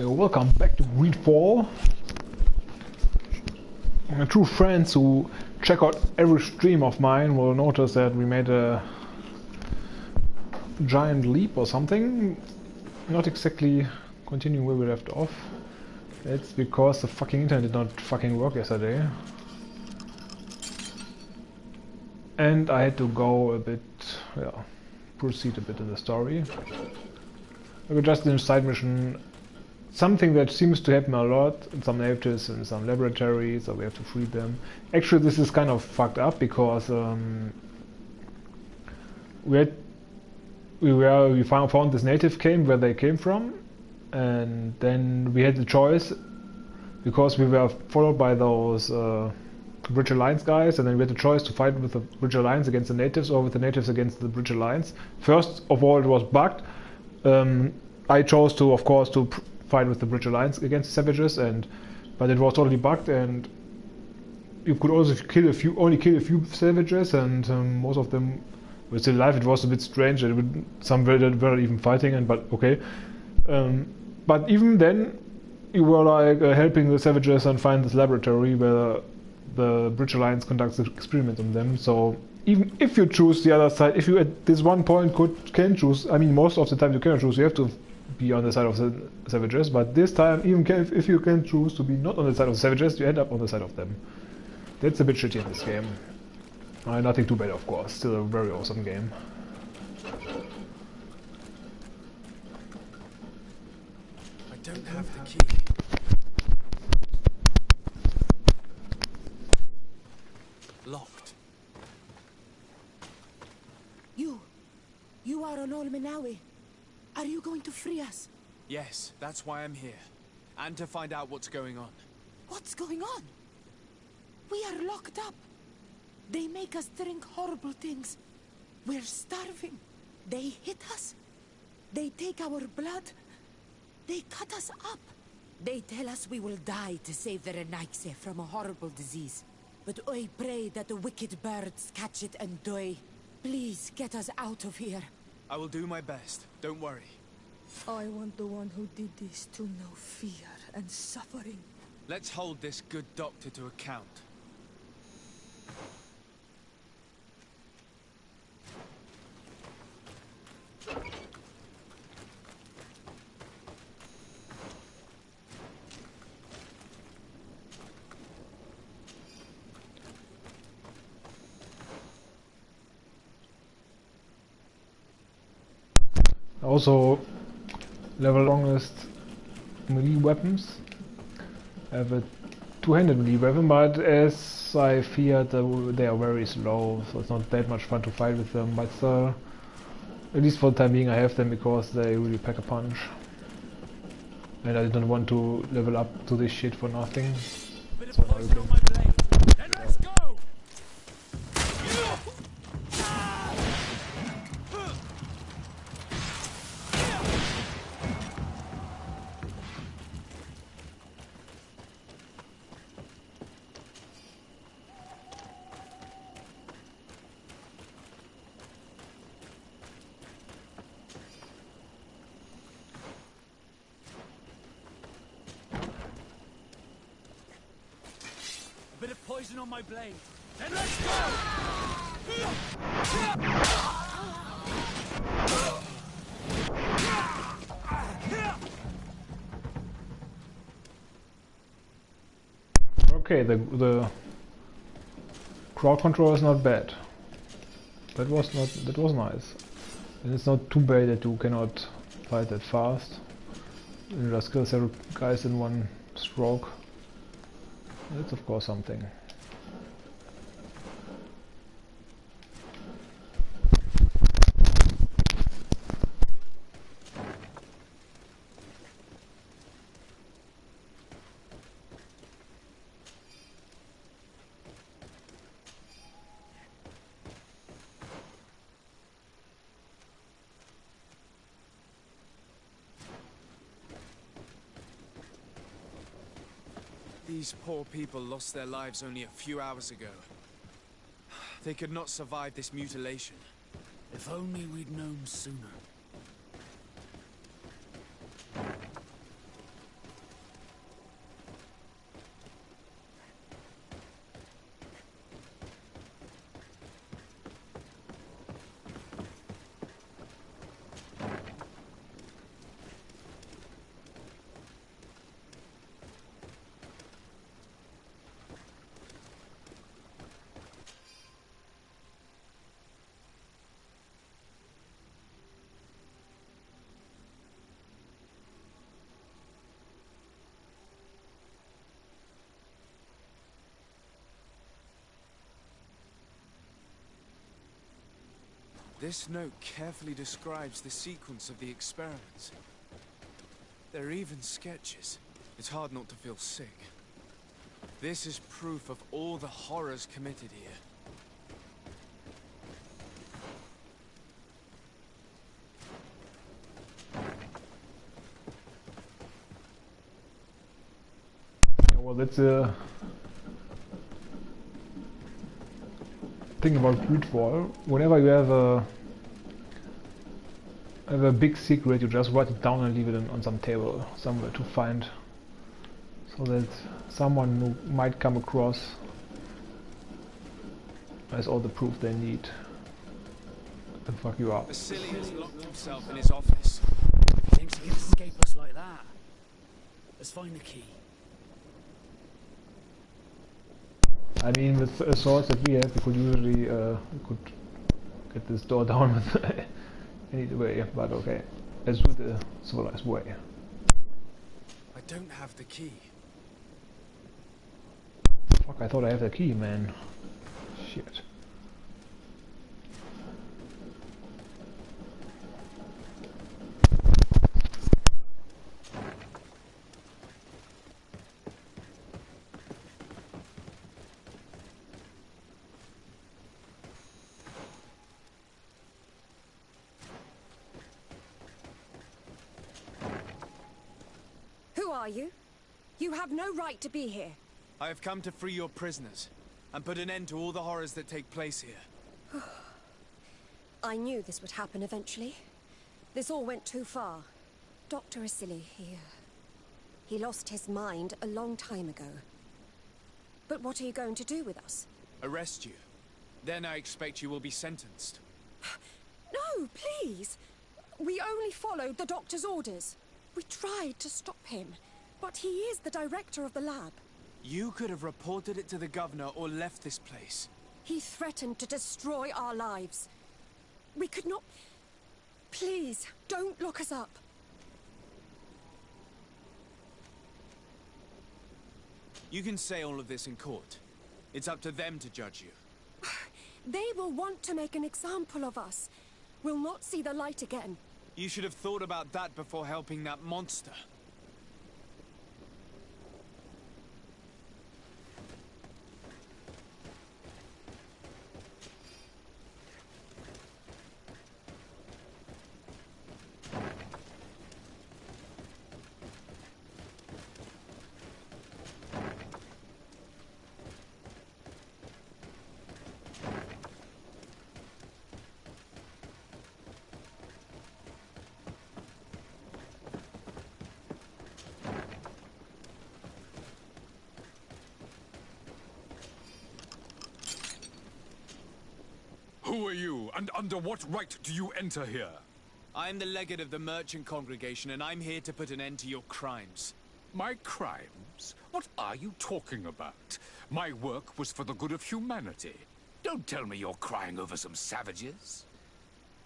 Welcome back to GreedFall. My true friends who check out every stream of mine will notice that we made a giant leap or something. Not exactly continuing where we left off. It's because the fucking internet did not fucking work yesterday. And I had to go a bit, proceed a bit in the story. We were just in a side mission. Something that seems to happen a lot in some natives and some laboratories, so we have to free them. Actually, this is kind of fucked up because we found this native camp where they came from, and then we had the choice because we were followed by those Bridge Alliance guys, and then we had the choice to fight with the Bridge Alliance against the natives or with the natives against the Bridge Alliance. First of all, it was bugged. I chose to, of course, to fight with the Bridge Alliance against the savages, but it was totally bugged, and you could also only kill a few savages, and most of them were still alive. It was a bit strange. Some were even fighting, but okay. But even then, you were like helping the savages and find this laboratory where the Bridge Alliance conducts experiments on them. So even if you choose the other side, if you at this one point can choose, I mean, most of the time you cannot choose. You have to be on the side of the savages, but this time, even if you can choose to be not on the side of the savages, you end up on the side of them. That's a bit shitty in this game. Nothing too bad, of course. Still a very awesome game. I don't have the key. Locked. You are on Olmenawi. Are you going to free us? Yes, that's why I'm here. And to find out what's going on. What's going on? We are locked up. They make us drink horrible things. We're starving. They hit us. They take our blood. They cut us up. They tell us we will die to save the Renaikse from a horrible disease. But I pray that the wicked birds catch it and die. Please get us out of here. I will do my best. Don't worry. I want the one who did this to know fear and suffering. Let's hold this good doctor to account. Also, level longest melee weapons. I have a two-handed melee weapon, but as I feared, they are very slow, so it's not that much fun to fight with them. But at least for the time being, I have them because they really pack a punch. And I didn't want to level up to this shit for nothing. So now you can... Then let's go! Bit of poison on my blade. Then let's go! Okay, the crowd control is not bad. That was nice. And it's not too bad that you cannot fight that fast. You just kill several guys in one stroke. That's of course something. These poor people lost their lives only a few hours ago. They could not survive this mutilation. If only we'd known sooner. This note carefully describes the sequence of the experiments. There are even sketches. It's hard not to feel sick. This is proof of all the horrors committed here. Yeah, well, that's a thing about GreedFall. Whenever you have a big secret, you just write it down and leave it on some table somewhere to find, so that someone who might come across has all the proof they need to fuck you up. Vasily has locked himself in his office. Thinks he can escape us like that. Let's find the key. I mean, with swords that we have, we could usually we could get this door down with any way, but okay, let's do it the civilized way. I don't have the key. Fuck, I thought I had the key, man. Shit. Who are you? You have no right to be here. I have come to free your prisoners and put an end to all the horrors that take place here. I knew this would happen eventually. This all went too far. Dr. Vasily, he lost his mind a long time ago. But what are you going to do with us? Arrest you. Then I expect you will be sentenced. No, please! We only followed the doctor's orders. We tried to stop him, but he is the director of the lab. You could have reported it to the governor or left this place. He threatened to destroy our lives. We could not... Please, don't look us up. You can say all of this in court. It's up to them to judge you. They will want to make an example of us. We'll not see the light again. You should have thought about that before helping that monster. Who are you, and under what right do you enter here? I'm the legate of the merchant congregation, and I'm here to put an end to your crimes. My crimes? What are you talking about? My work was for the good of humanity. Don't tell me you're crying over some savages.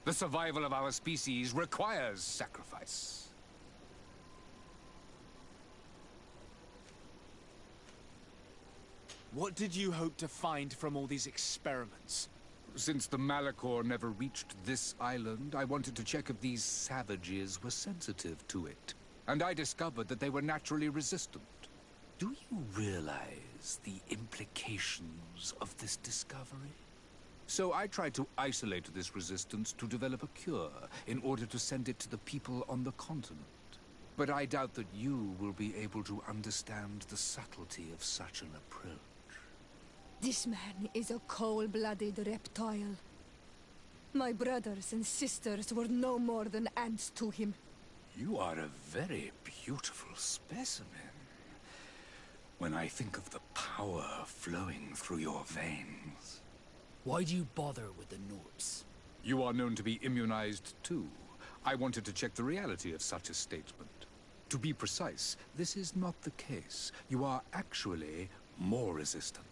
The survival of our species requires sacrifice. What did you hope to find from all these experiments? Since the Malachor never reached this island, I wanted to check if these savages were sensitive to it. And I discovered that they were naturally resistant. Do you realize the implications of this discovery? So I tried to isolate this resistance to develop a cure in order to send it to the people on the continent. But I doubt that you will be able to understand the subtlety of such an approach. This man is a cold-blooded reptile. My brothers and sisters were no more than ants to him. You are a very beautiful specimen. When I think of the power flowing through your veins. Why do you bother with the notes? You are known to be immunized too. I wanted to check the reality of such a statement. To be precise, this is not the case. You are actually more resistant.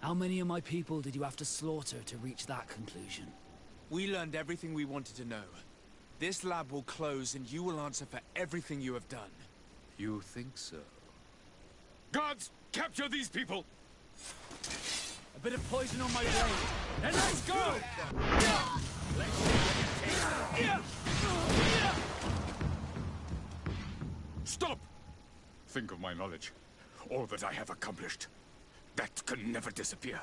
How many of my people did you have to slaughter to reach that conclusion? We learned everything we wanted to know. This lab will close and you will answer for everything you have done. You think so? Guards, capture these people! A bit of poison on my blade, and let's go! Stop! Think of my knowledge. All that I have accomplished. That can never disappear.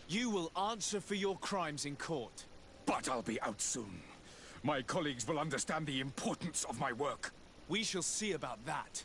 You will answer for your crimes in court. But I'll be out soon. My colleagues will understand the importance of my work. We shall see about that.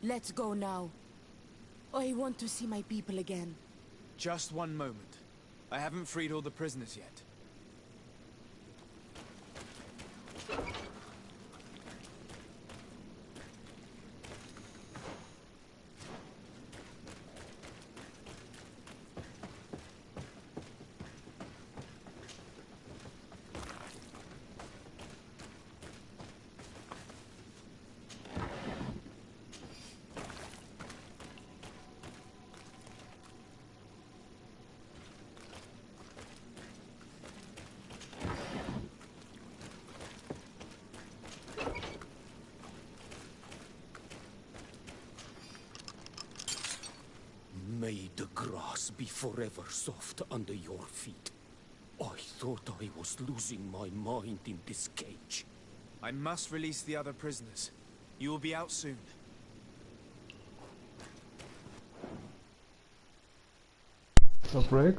Let's go now. I want to see my people again. Just one moment. I haven't freed all the prisoners yet. May the grass be forever soft under your feet. I thought I was losing my mind in this cage. I must release the other prisoners. You will be out soon. So break.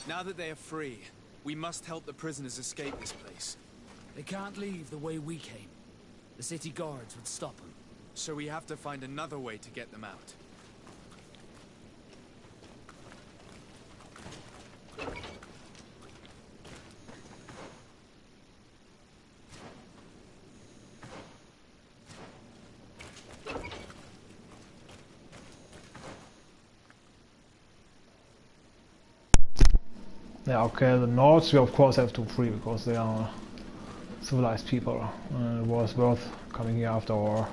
Now that they are free, we must help the prisoners escape this place. They can't leave the way we came. The city guards would stop them. So we have to find another way to get them out. Yeah, okay, the Nords we of course have to free because they are civilized people. It was worth coming here after all.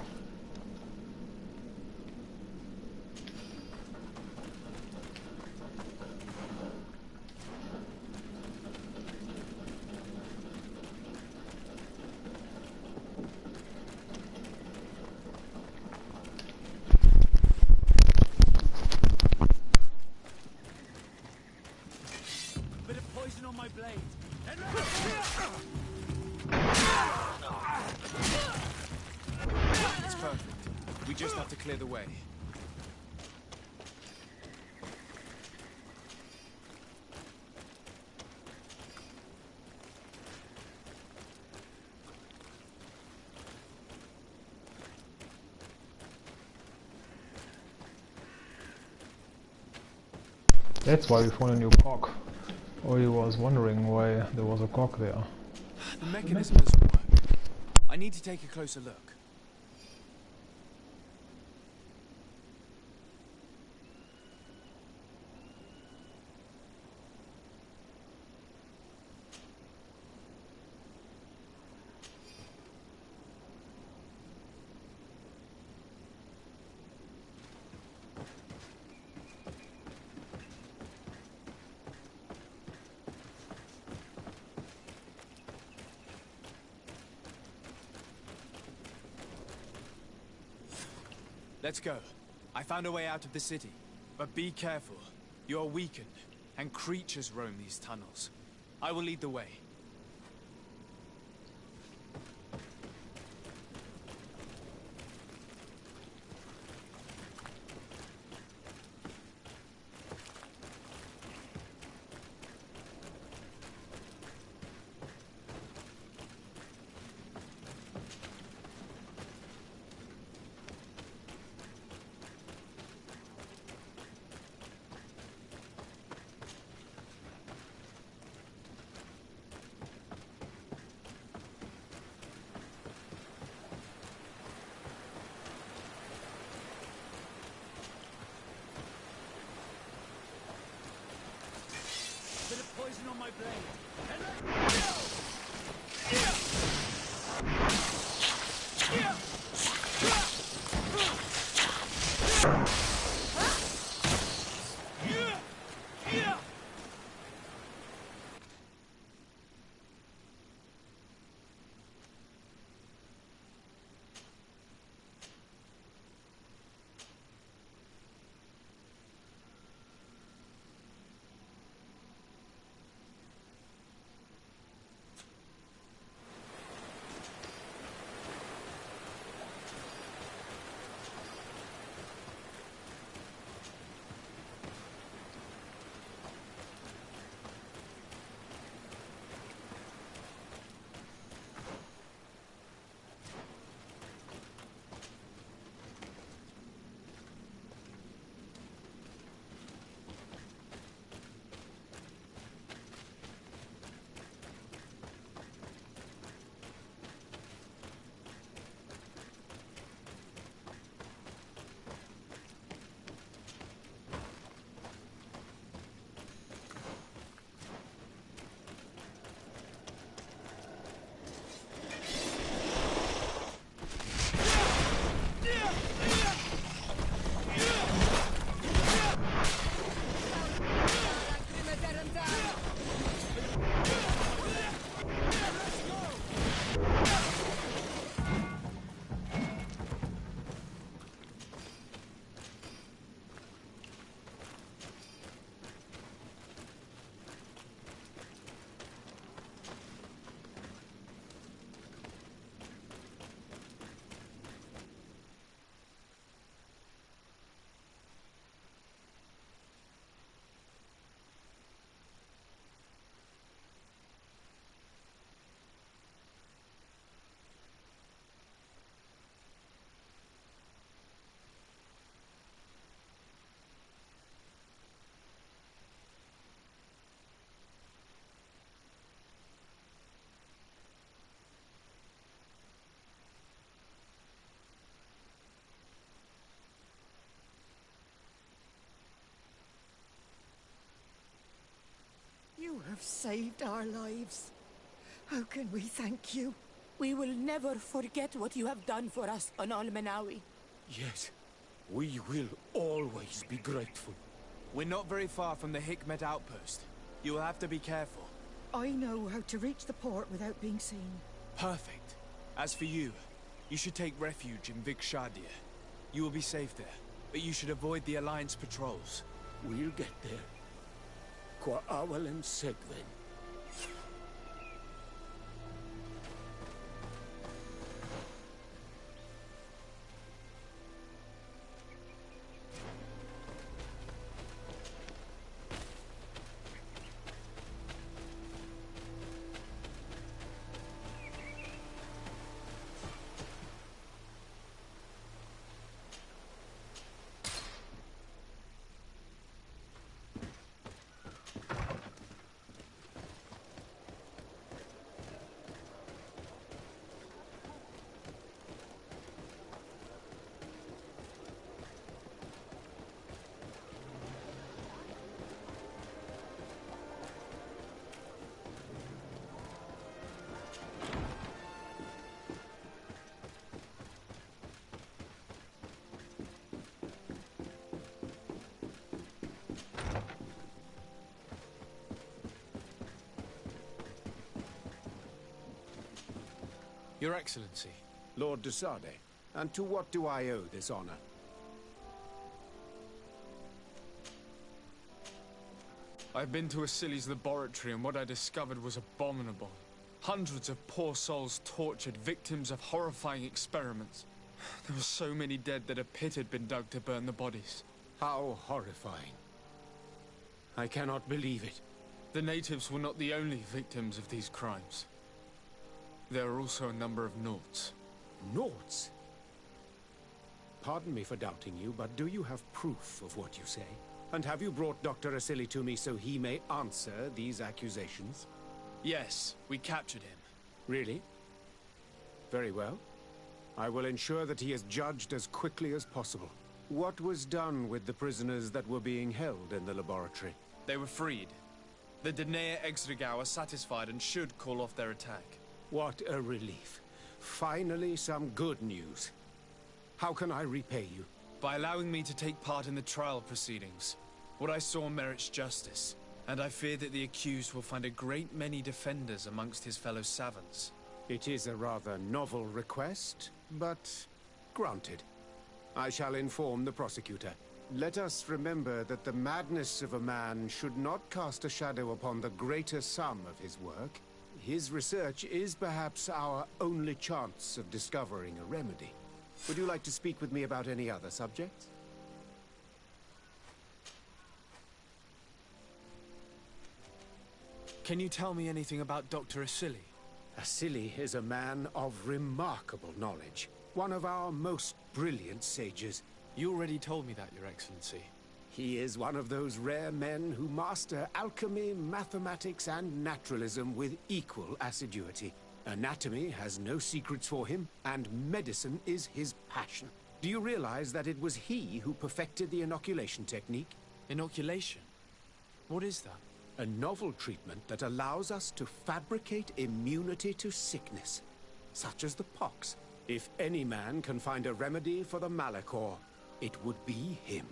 Bit of poison on my blade. It's perfect. We just have to clear the way. That's why we found a new cock. Ori was wondering why there was a cock there. The mechanism doesn't work. I need to take a closer look. Let's go. I found a way out of the city. But be careful. You are weakened, and creatures roam these tunnels. I will lead the way. Bit of poison on my blade. have saved our lives. How can we thank you? We will never forget what you have done for us on Almenawi. Yes, we will always be grateful. We're not very far from the Hikmet outpost. You will have to be careful. I know how to reach the port without being seen. Perfect. As for you, you should take refuge in Vikshadia. You will be safe there, but you should avoid the Alliance patrols. We'll get there. Qua awalem segven. Your Excellency. Lord de Sade, and to what do I owe this honor? I've been to Asili's laboratory and what I discovered was abominable. Hundreds of poor souls tortured, victims of horrifying experiments. There were so many dead that a pit had been dug to burn the bodies. How horrifying. I cannot believe it. The natives were not the only victims of these crimes. There are also a number of Nauts. Nauts? Pardon me for doubting you, but do you have proof of what you say? And have you brought Dr. Asili to me so he may answer these accusations? Yes, we captured him. Really? Very well. I will ensure that he is judged as quickly as possible. What was done with the prisoners that were being held in the laboratory? They were freed. The Dinea Exregau are satisfied and should call off their attack. What a relief. Finally, some good news. How can I repay you? By allowing me to take part in the trial proceedings. What I saw merits justice, and I fear that the accused will find a great many defenders amongst his fellow savants. It is a rather novel request, but granted. I shall inform the prosecutor. Let us remember that the madness of a man should not cast a shadow upon the greater sum of his work. His research is perhaps our only chance of discovering a remedy. Would you like to speak with me about any other subjects? Can you tell me anything about Dr. Asili? Asili is a man of remarkable knowledge. One of our most brilliant sages. You already told me that, Your Excellency. He is one of those rare men who master alchemy, mathematics, and naturalism with equal assiduity. Anatomy has no secrets for him, and medicine is his passion. Do you realize that it was he who perfected the inoculation technique? Inoculation? What is that? A novel treatment that allows us to fabricate immunity to sickness, such as the pox. If any man can find a remedy for the Malachor, it would be him.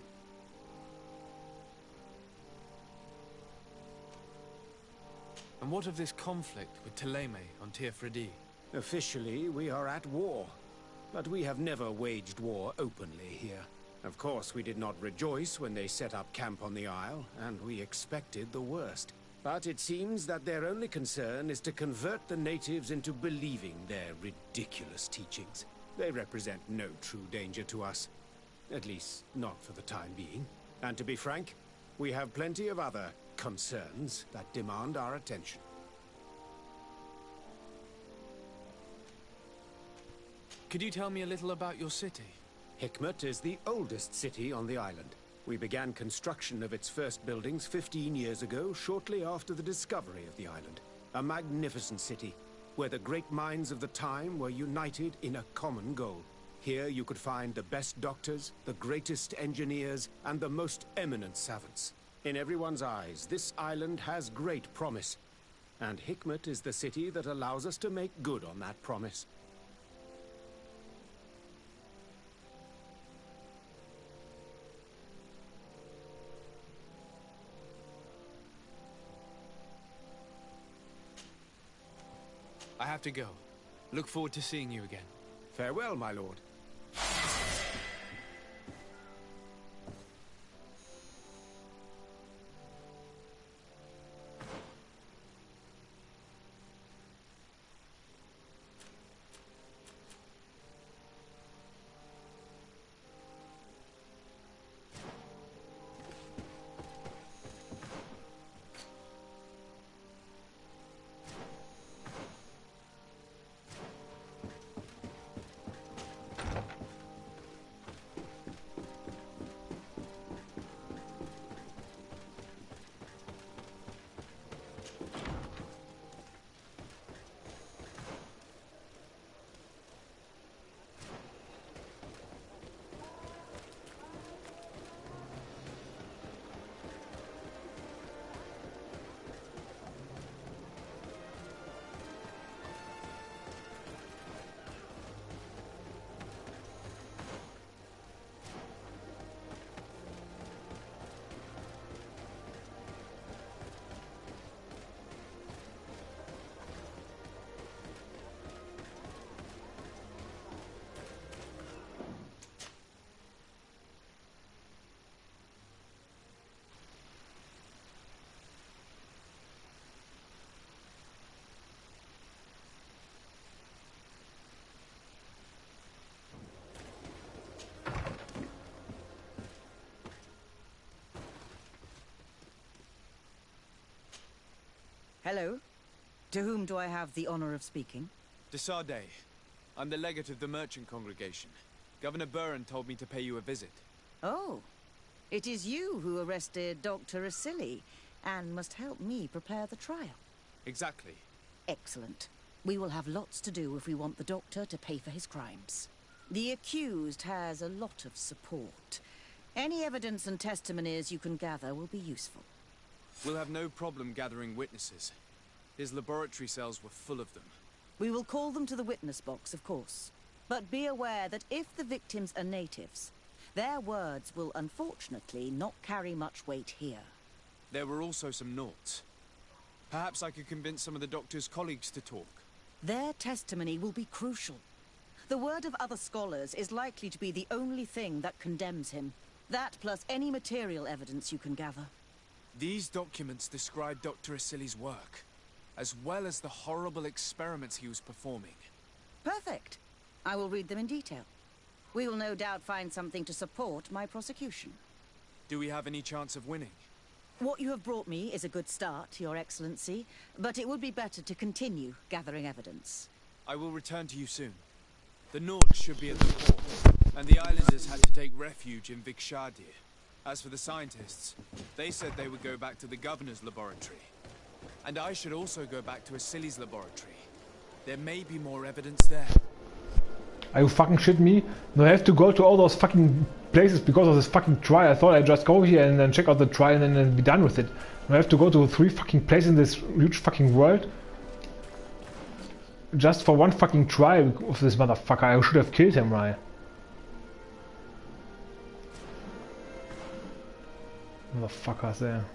And what of this conflict with Thélème on Tir-Fredi? Officially, we are at war. But we have never waged war openly here. Of course, we did not rejoice when they set up camp on the Isle, and we expected the worst. But it seems that their only concern is to convert the natives into believing their ridiculous teachings. They represent no true danger to us. At least, not for the time being. And to be frank, we have plenty of other concerns that demand our attention. Could you tell me a little about your city? Hikmet is the oldest city on the island. We began construction of its first buildings 15 years ago, shortly after the discovery of the island. A magnificent city, where the great minds of the time were united in a common goal. Here you could find the best doctors, the greatest engineers, and the most eminent savants. In everyone's eyes, this island has great promise. And Hikmet is the city that allows us to make good on that promise. I have to go. Look forward to seeing you again. Farewell, my lord. Hello. To whom do I have the honor of speaking? De Sardet. I'm the legate of the merchant congregation. Governor Buran told me to pay you a visit. Oh. It is you who arrested Dr. Asili and must help me prepare the trial. Exactly. Excellent. We will have lots to do if we want the doctor to pay for his crimes. The accused has a lot of support. Any evidence and testimonies you can gather will be useful. We'll have no problem gathering witnesses. His laboratory cells were full of them. We will call them to the witness box, of course. But be aware that if the victims are natives, their words will unfortunately not carry much weight here. There were also some Nauts. Perhaps I could convince some of the doctor's colleagues to talk. Their testimony will be crucial. The word of other scholars is likely to be the only thing that condemns him. That plus any material evidence you can gather. These documents describe Dr. Asili's work, as well as the horrible experiments he was performing. Perfect. I will read them in detail. We will no doubt find something to support my prosecution. Do we have any chance of winning? What you have brought me is a good start, Your Excellency, but it would be better to continue gathering evidence. I will return to you soon. The Nauts should be at the port, and the islanders had to take refuge in Vikshadir. As for the scientists, they said they would go back to the governor's laboratory. And I should also go back to Asili's laboratory. There may be more evidence there. Are you fucking shitting me? No, I have to go to all those fucking places because of this fucking trial. I thought I'd just go here and then check out the trial and then be done with it. No, I have to go to 3 fucking places in this huge fucking world. Just for one fucking trial of this motherfucker. I should have killed him, right? Motherfuckers there.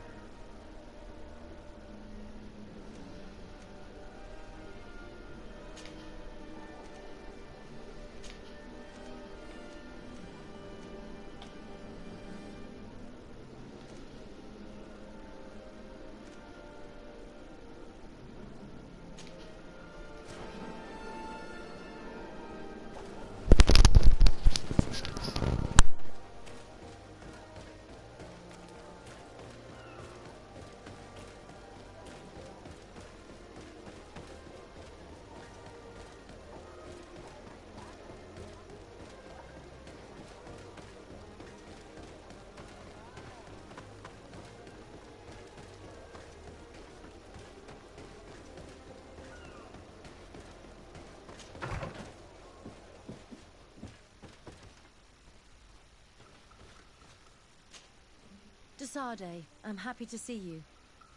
Sade, I'm happy to see you.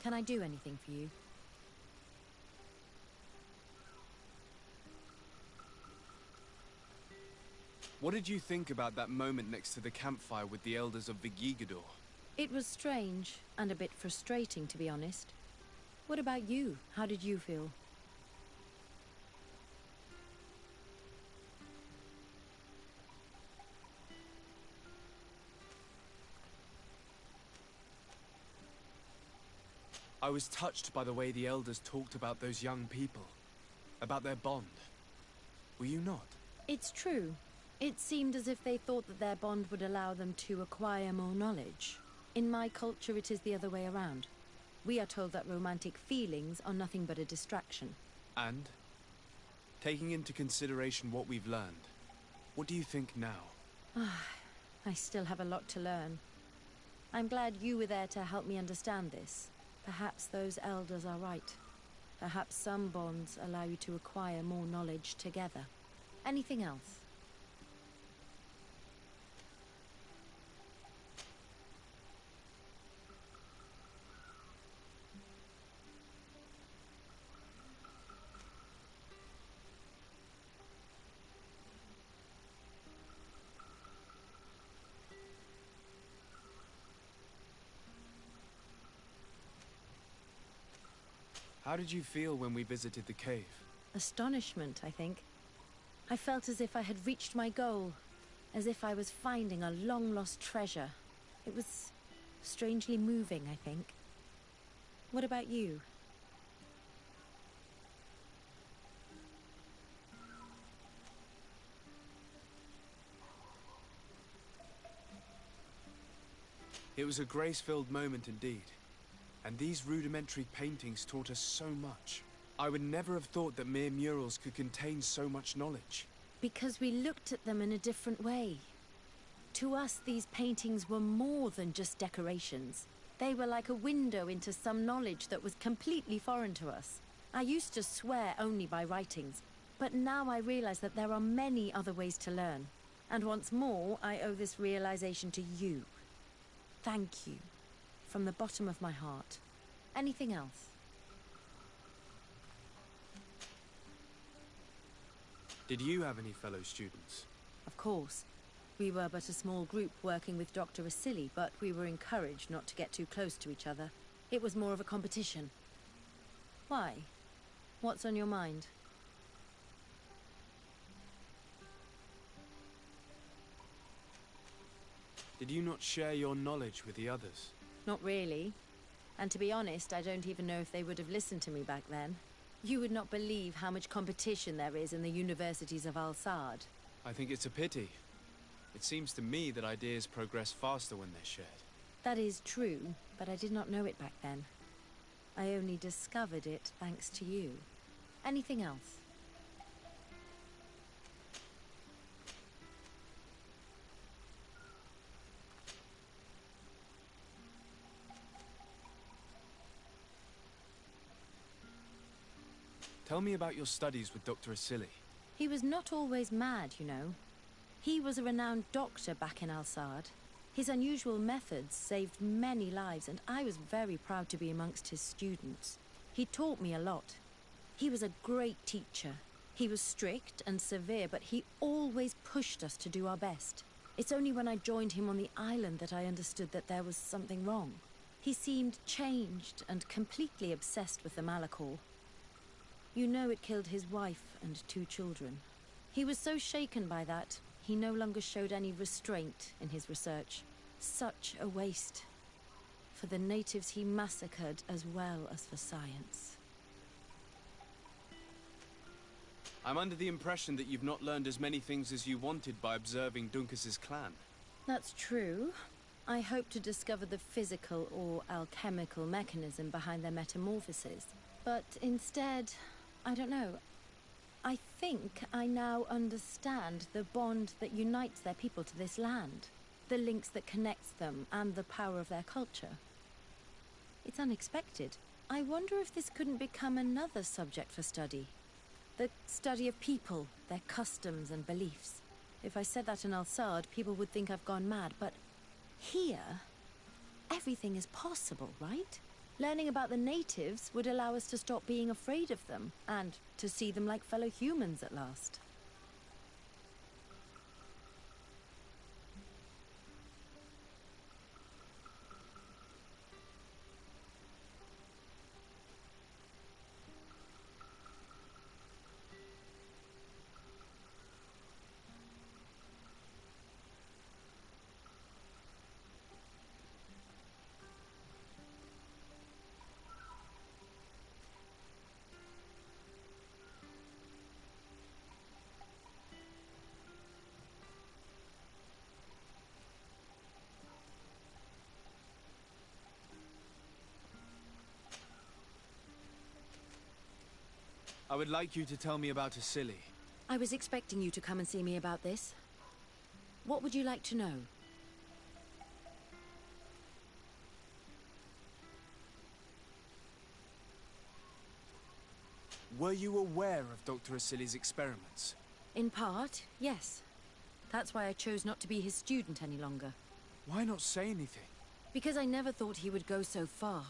Can I do anything for you? What did you think about that moment next to the campfire with the elders of Vigigador? It was strange, and a bit frustrating, to be honest. What about you? How did you feel? I was touched by the way the elders talked about those young people. About their bond. Were you not? It's true. It seemed as if they thought that their bond would allow them to acquire more knowledge. In my culture, it is the other way around. We are told that romantic feelings are nothing but a distraction. And? Taking into consideration what we've learned, what do you think now? I still have a lot to learn. I'm glad you were there to help me understand this. Perhaps those elders are right. Perhaps some bonds allow you to acquire more knowledge together. Anything else? How did you feel when we visited the cave? Astonishment, I think. I felt as if I had reached my goal, as if I was finding a long-lost treasure. It was strangely moving, I think. What about you? It was a grace-filled moment indeed. And these rudimentary paintings taught us so much. I would never have thought that mere murals could contain so much knowledge. Because we looked at them in a different way. To us, these paintings were more than just decorations. They were like a window into some knowledge that was completely foreign to us. I used to swear only by writings, but now I realize that there are many other ways to learn. And once more, I owe this realization to you. Thank you. From the bottom of my heart. Anything else? Did you have any fellow students? Of course. We were but a small group working with Dr. Vasily, but we were encouraged not to get too close to each other. It was more of a competition. Why? What's on your mind? Did you not share your knowledge with the others? Not really. And to be honest, I don't even know if they would have listened to me back then. You would not believe how much competition there is in the universities of Al-Sad. I think it's a pity. It seems to me that ideas progress faster when they're shared. That is true, but I did not know it back then. I only discovered it thanks to you. Anything else? Tell me about your studies with Dr. Asili. He was not always mad, you know. He was a renowned doctor back in Al-Sad. His unusual methods saved many lives, and I was very proud to be amongst his students. He taught me a lot. He was a great teacher. He was strict and severe, but he always pushed us to do our best. It's only when I joined him on the island that I understood that there was something wrong. He seemed changed and completely obsessed with the Malachor. You know it killed his wife and 2 children. He was so shaken by that, he no longer showed any restraint in his research. Such a waste. For the natives he massacred as well as for science. I'm under the impression that you've not learned as many things as you wanted by observing Duncas's clan. That's true. I hope to discover the physical or alchemical mechanism behind their metamorphoses. But instead, I don't know. I think I now understand the bond that unites their people to this land. The links that connects them and the power of their culture. It's unexpected. I wonder if this couldn't become another subject for study. The study of people, their customs and beliefs. If I said that in Al-Sad, people would think I've gone mad, but here, everything is possible, right? Learning about the natives would allow us to stop being afraid of them, and to see them like fellow humans at last. I would like you to tell me about Asili. I was expecting you to come and see me about this. What would you like to know? Were you aware of Dr. Asili's experiments? In part, yes. That's why I chose not to be his student any longer. Why not say anything? Because I never thought he would go so far.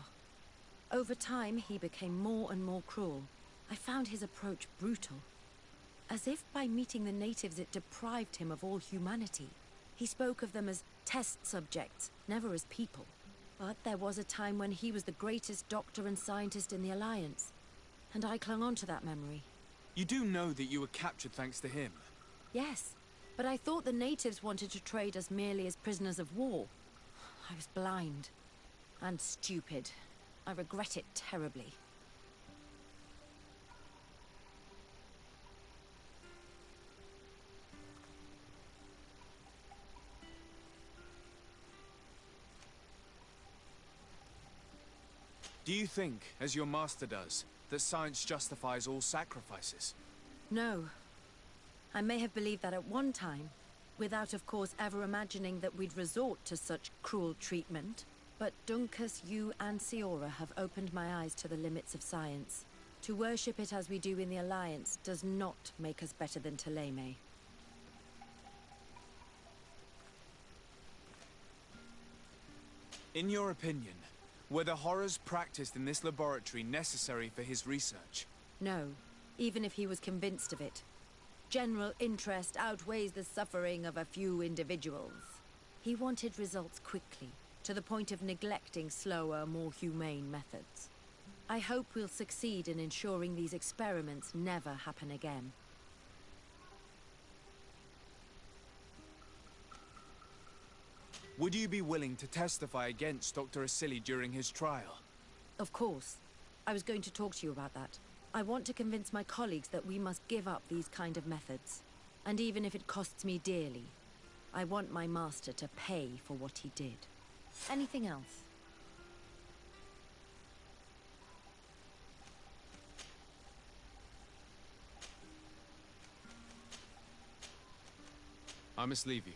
Over time, he became more and more cruel. I found his approach brutal. As if by meeting the natives it deprived him of all humanity. He spoke of them as test subjects, never as people. But there was a time when he was the greatest doctor and scientist in the Alliance. And I clung on to that memory. You do know that you were captured thanks to him? Yes, but I thought the natives wanted to trade us merely as prisoners of war. I was blind. And stupid. I regret it terribly. Do you think, as your master does, that science justifies all sacrifices? No. I may have believed that at one time, without of course ever imagining that we'd resort to such cruel treatment. But Dunkus, you and Siora have opened my eyes to the limits of science. To worship it as we do in the Alliance does not make us better than Teleme. In your opinion, were the horrors practiced in this laboratory necessary for his research? No, even if he was convinced of it. General interest outweighs the suffering of a few individuals. He wanted results quickly, to the point of neglecting slower, more humane methods. I hope we'll succeed in ensuring these experiments never happen again. Would you be willing to testify against Dr. Asili during his trial? Of course. I was going to talk to you about that. I want to convince my colleagues that we must give up these kind of methods. And even if it costs me dearly, I want my master to pay for what he did. Anything else? I must leave you.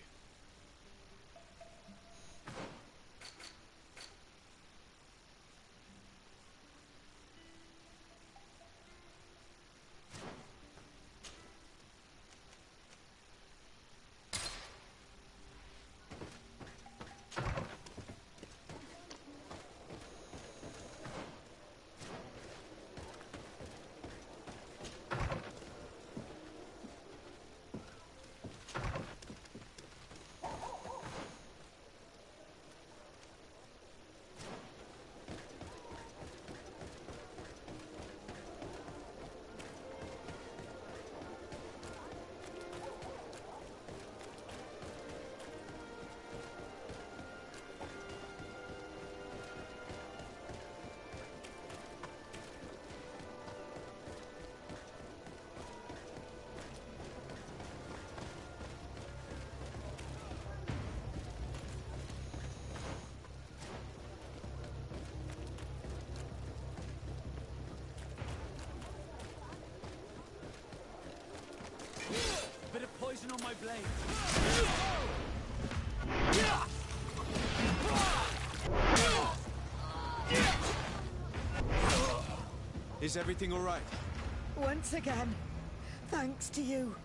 Bit of poison on my blade. Is everything all right? Once again, thanks to you.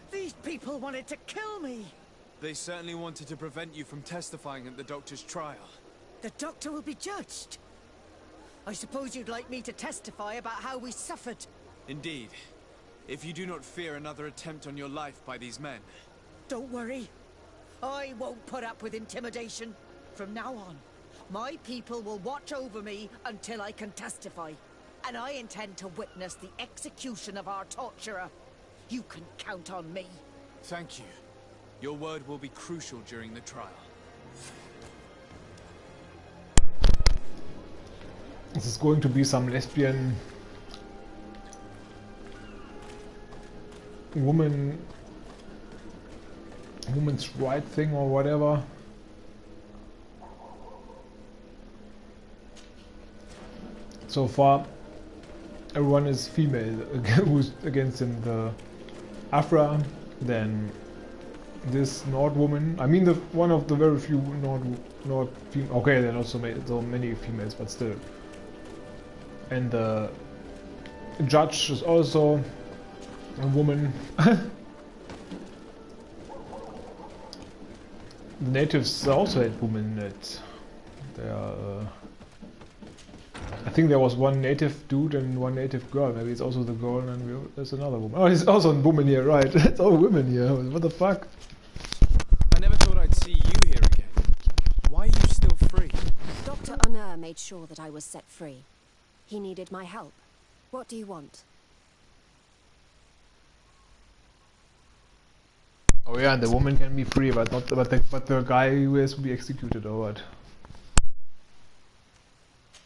These people wanted to kill me. They certainly wanted to prevent you from testifying at the doctor's trial. The doctor will be judged. I suppose you'd like me to testify about how we suffered. Indeed. If you do not fear another attempt on your life by these men. Don't worry. I won't put up with intimidation. From now on, my people will watch over me until I can testify. And I intend to witness the execution of our torturer. You can count on me. Thank you. Your word will be crucial during the trial. This is going to be some lesbian woman's right thing or whatever. So far everyone is female who's against him. The Afra, then this Nord woman. I mean, one of the very few Nord female. Okay, there are not so many females, but still. And the judge is also a woman. The natives also had women in it. They are, I think there was one native dude and one native girl. Maybe it's also the girl and there's another woman. Oh, there's also a woman here, right? It's all women here. What the fuck? I never thought I'd see you here again. Why are you still free? Dr. Honor made sure that I was set free. He needed my help. What do you want? Oh yeah, and the woman can be free, but not but the guy who has to be executed or what?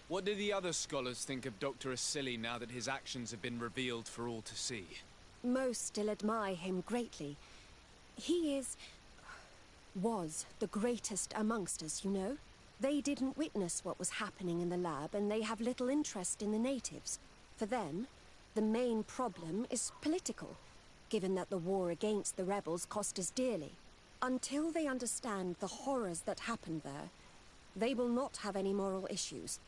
What do the other scholars think of Dr. Asili now that his actions have been revealed for all to see? Most still admire him greatly. He was the greatest amongst us, you know? They didn't witness what was happening in the lab, and they have little interest in the natives. For them, the main problem is political, given that the war against the rebels cost us dearly. Until they understand the horrors that happened there, they will not have any moral issues.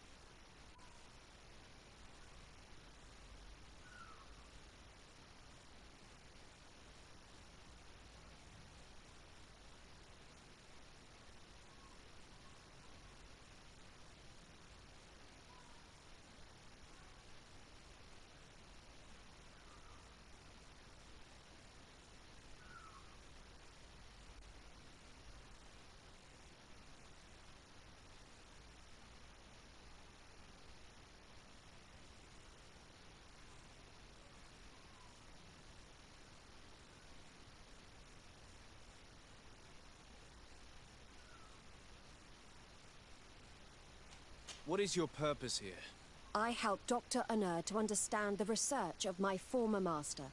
What is your purpose here? I helped Dr. Honor to understand the research of my former master.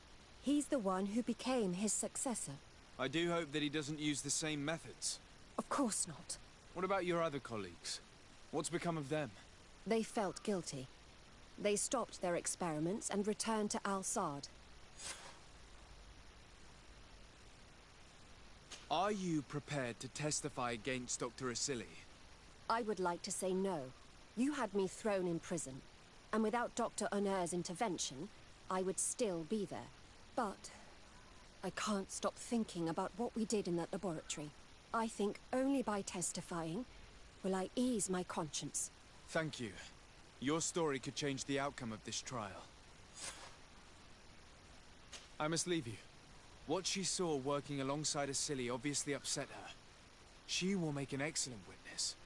He's the one who became his successor. I do hope that he doesn't use the same methods. Of course not. What about your other colleagues? What's become of them? They felt guilty. They stopped their experiments and returned to Al-Sad. Are you prepared to testify against Dr. Asili? I would like to say no. You had me thrown in prison, and without Dr. Honor's intervention, I would still be there. But I can't stop thinking about what we did in that laboratory. I think only by testifying will I ease my conscience. Thank you. Your story could change the outcome of this trial. I must leave you. What she saw working alongside Asili obviously upset her. She will make an excellent witness.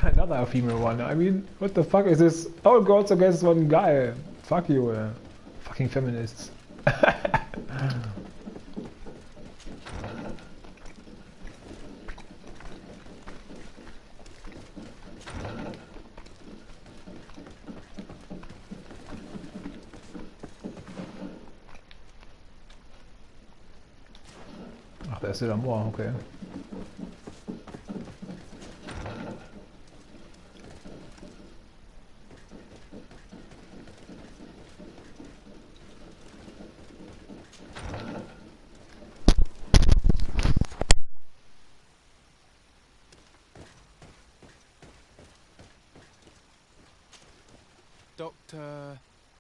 Another female one. I mean, what the fuck is this? All girls against one guy. Fuck you, fucking feminists. Ach, da ist der Moor, okay.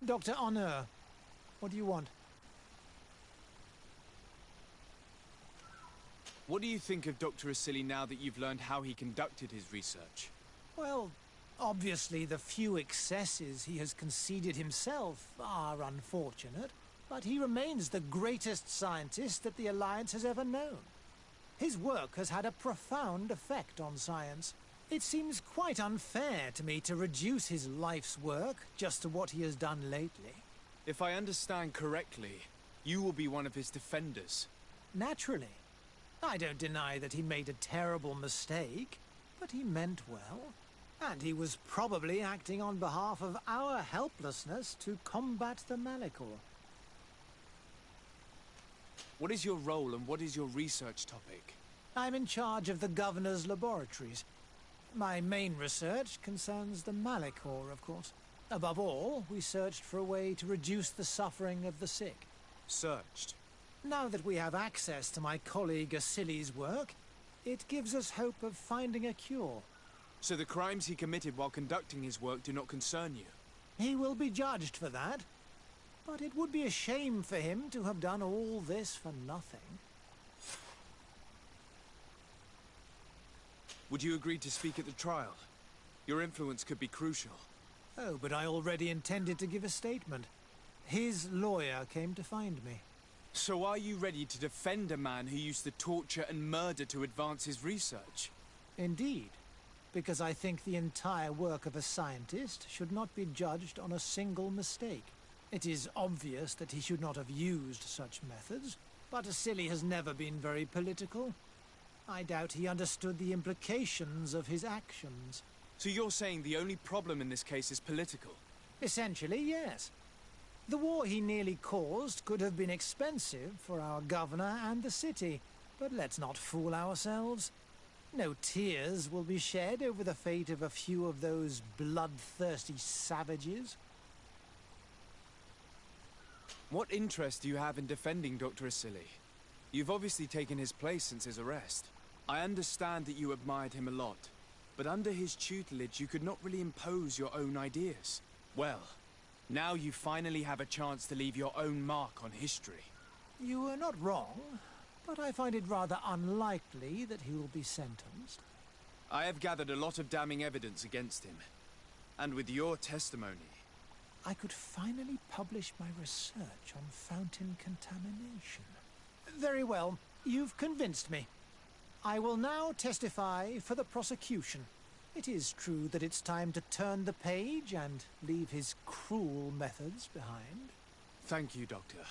Dr. Honor, what do you want? What do you think of Dr. Asili now that you've learned how he conducted his research? Well, obviously the few excesses he has conceded himself are unfortunate, but he remains the greatest scientist that the Alliance has ever known. His work has had a profound effect on science. It seems quite unfair to me to reduce his life's work just to what he has done lately. If I understand correctly, you will be one of his defenders. Naturally. I don't deny that he made a terrible mistake, but he meant well. And he was probably acting on behalf of our helplessness to combat the Malachor. What is your role and what is your research topic? I'm in charge of the Governor's laboratories. My main research concerns the Malachor, of course. Above all, we searched for a way to reduce the suffering of the sick. Searched? Now that we have access to my colleague Asili's work, it gives us hope of finding a cure. So the crimes he committed while conducting his work do not concern you? He will be judged for that. But it would be a shame for him to have done all this for nothing. Would you agree to speak at the trial? Your influence could be crucial. Oh, but I already intended to give a statement. His lawyer came to find me. So are you ready to defend a man who used to torture and murder to advance his research? Indeed, because I think the entire work of a scientist should not be judged on a single mistake. It is obvious that he should not have used such methods, but Asili has never been very political. I doubt he understood the implications of his actions. So you're saying the only problem in this case is political? Essentially, yes. The war he nearly caused could have been expensive for our governor and the city, but let's not fool ourselves. No tears will be shed over the fate of a few of those bloodthirsty savages. What interest do you have in defending Dr. Asili? You've obviously taken his place since his arrest. I understand that you admired him a lot, but under his tutelage you could not really impose your own ideas. Well, now you finally have a chance to leave your own mark on history. You are not wrong, but I find it rather unlikely that he will be sentenced. I have gathered a lot of damning evidence against him. And with your testimony, I could finally publish my research on fountain contamination. Very well, you've convinced me. I will now testify for the prosecution. It is true that it's time to turn the page and leave his cruel methods behind. Thank you, Doctor.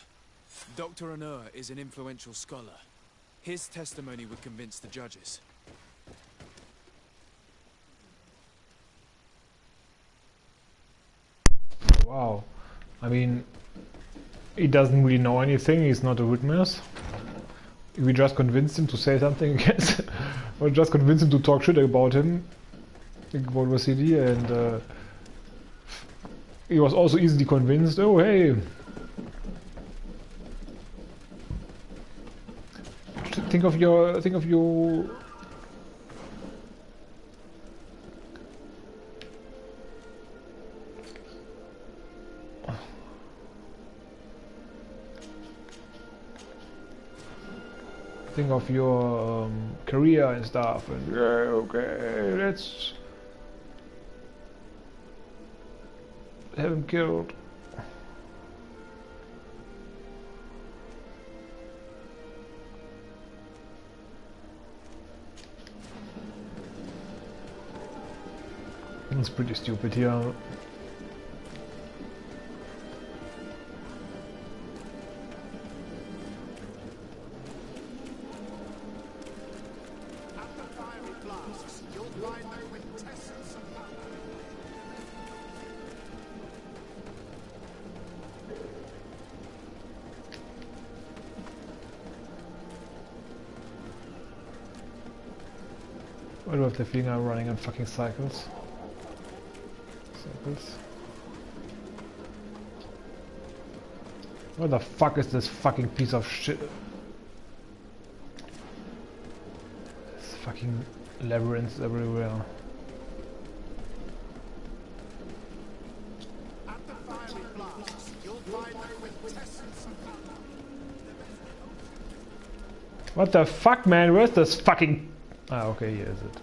Dr. Onur is an influential scholar. His testimony would convince the judges. Wow. I mean, he doesn't really know anything, he's not a witness. We just convinced him to say something against, or just convinced him to talk shit about him, about Vasily, and he was also easily convinced. Oh, hey, think of your career and stuff, and yeah, okay, let's have him killed. It's pretty stupid here. Why do I have the feeling I'm running in fucking cycles? What the fuck is this fucking piece of shit? There's fucking labyrinths everywhere. At the fiery blasts, you'll find the quintessence of power. What the fuck, man? Where's this fucking... Ah, okay, here is it.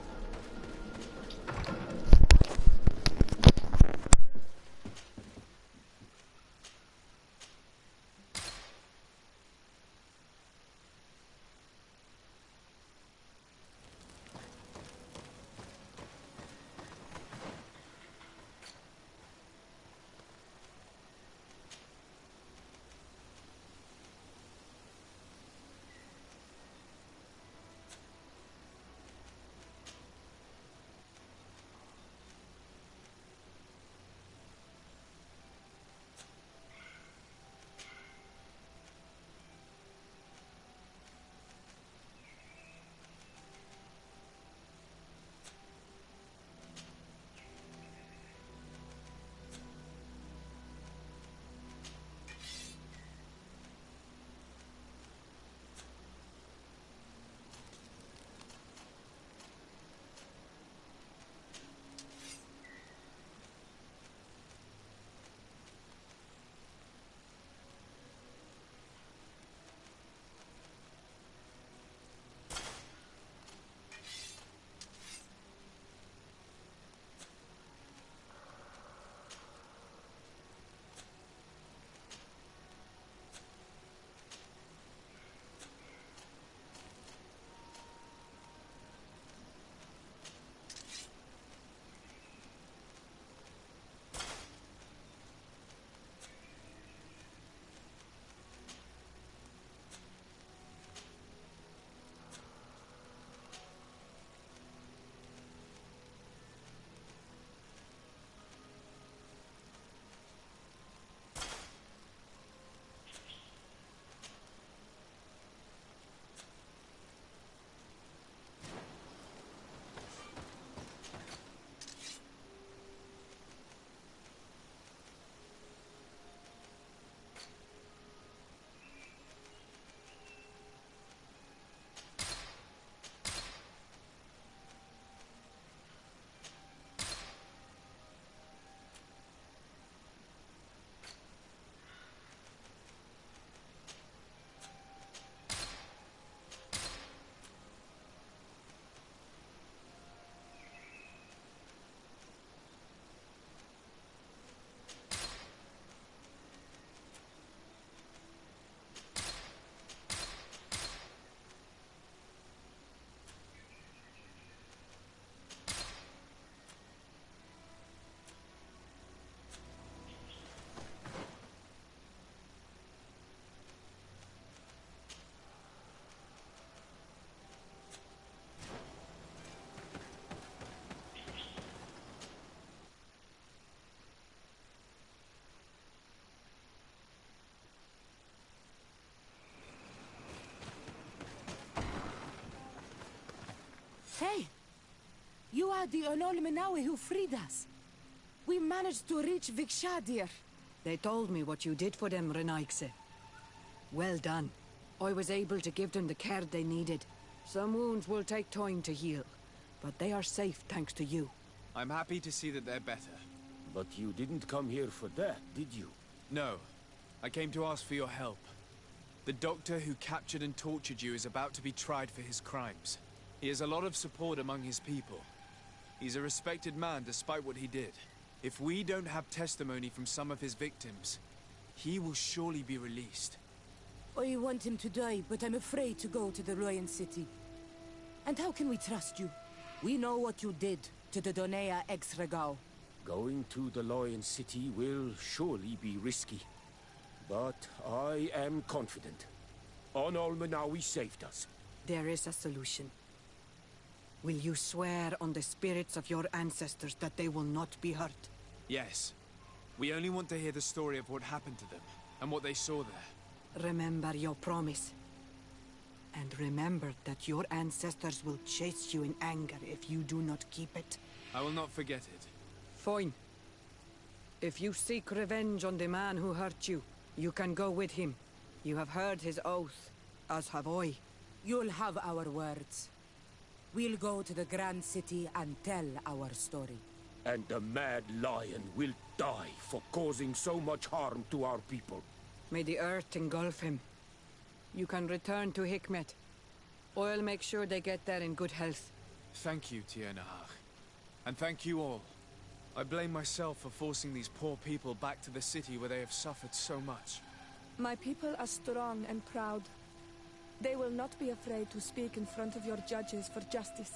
Hey! You are the Onol Menawi who freed us. We managed to reach Vikshadir. They told me what you did for them, Renaikse. Well done. I was able to give them the care they needed. Some wounds will take time to heal, but they are safe thanks to you. I'm happy to see that they're better. But you didn't come here for that, did you? No. I came to ask for your help. The doctor who captured and tortured you is about to be tried for his crimes. He has a lot of support among his people. He's a respected man despite what he did. If we don't have testimony from some of his victims, he will surely be released. I want him to die, but I'm afraid to go to the Royan City. And how can we trust you? We know what you did to the Donea ex-Regao. Going to the Lion City will surely be risky. But I am confident. Onol Menawi saved us. There is a solution. Will you swear on the spirits of your ancestors that they will not be hurt? Yes. We only want to hear the story of what happened to them, and what they saw there. Remember your promise. And remember that your ancestors will chase you in anger if you do not keep it. I will not forget it. Fine. If you seek revenge on the man who hurt you, you can go with him. You have heard his oath, as have I. You'll have our words. We'll go to the Grand City and tell our story. And the Mad Lion will die for causing so much harm to our people. May the earth engulf him. You can return to Hikmet. I'll make sure they get there in good health. Thank you, Tiernahach. And thank you all. I blame myself for forcing these poor people back to the city where they have suffered so much. My people are strong and proud. They will not be afraid to speak in front of your judges for justice.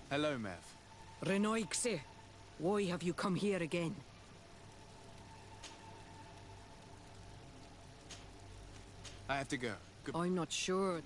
Hello, Mev. Renoixe, why have you come here again? I have to go. I'm not sure.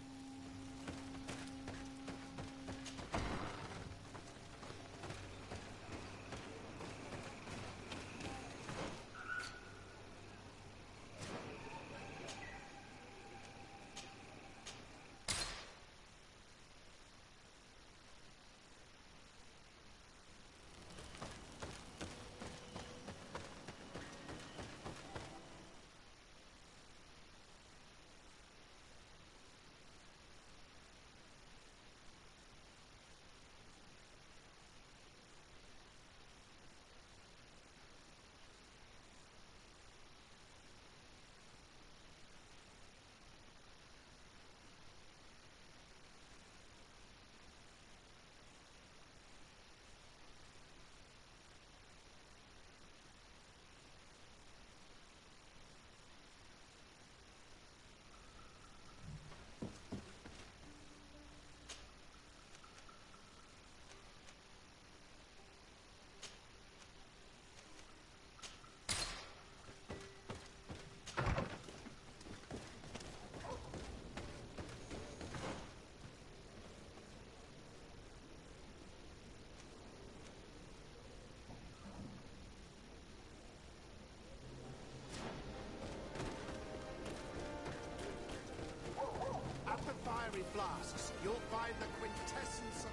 Flasks, you'll find the quintessence of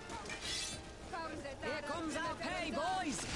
power. Here comes our pay, boys!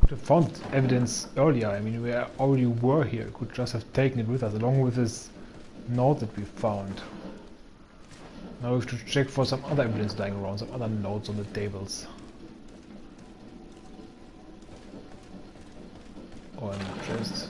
Could have found evidence earlier. I mean, we already were here. Could just have taken it with us, along with this note that we found. Now we have to check for some other evidence lying around, some other notes on the tables. Or in the chest.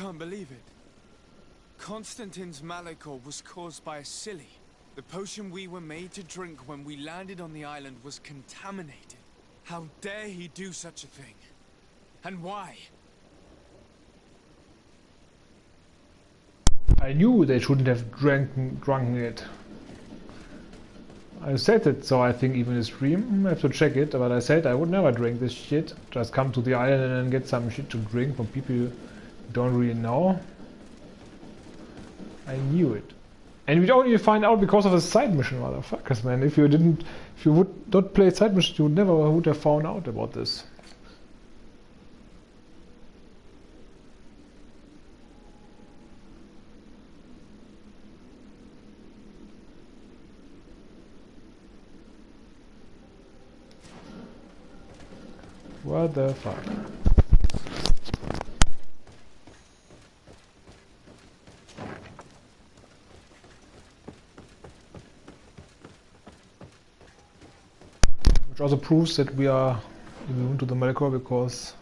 can't believe it. Constantine's Malachor was caused by a silly. The potion we were made to drink when we landed on the island was contaminated. How dare he do such a thing? And why? I knew they shouldn't have drunken it. I said it, so I think even in the stream. I have to check it, but I said I would never drink this shit. Just come to the island and then get some shit to drink from people you don't really know. I knew it. And we only find out because of a side mission, motherfuckers, man. If you would not play side mission, you never would have found out about this. What the fuck? Which also proves that we are immune to the Malachor because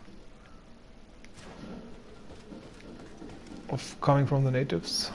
of coming from the natives.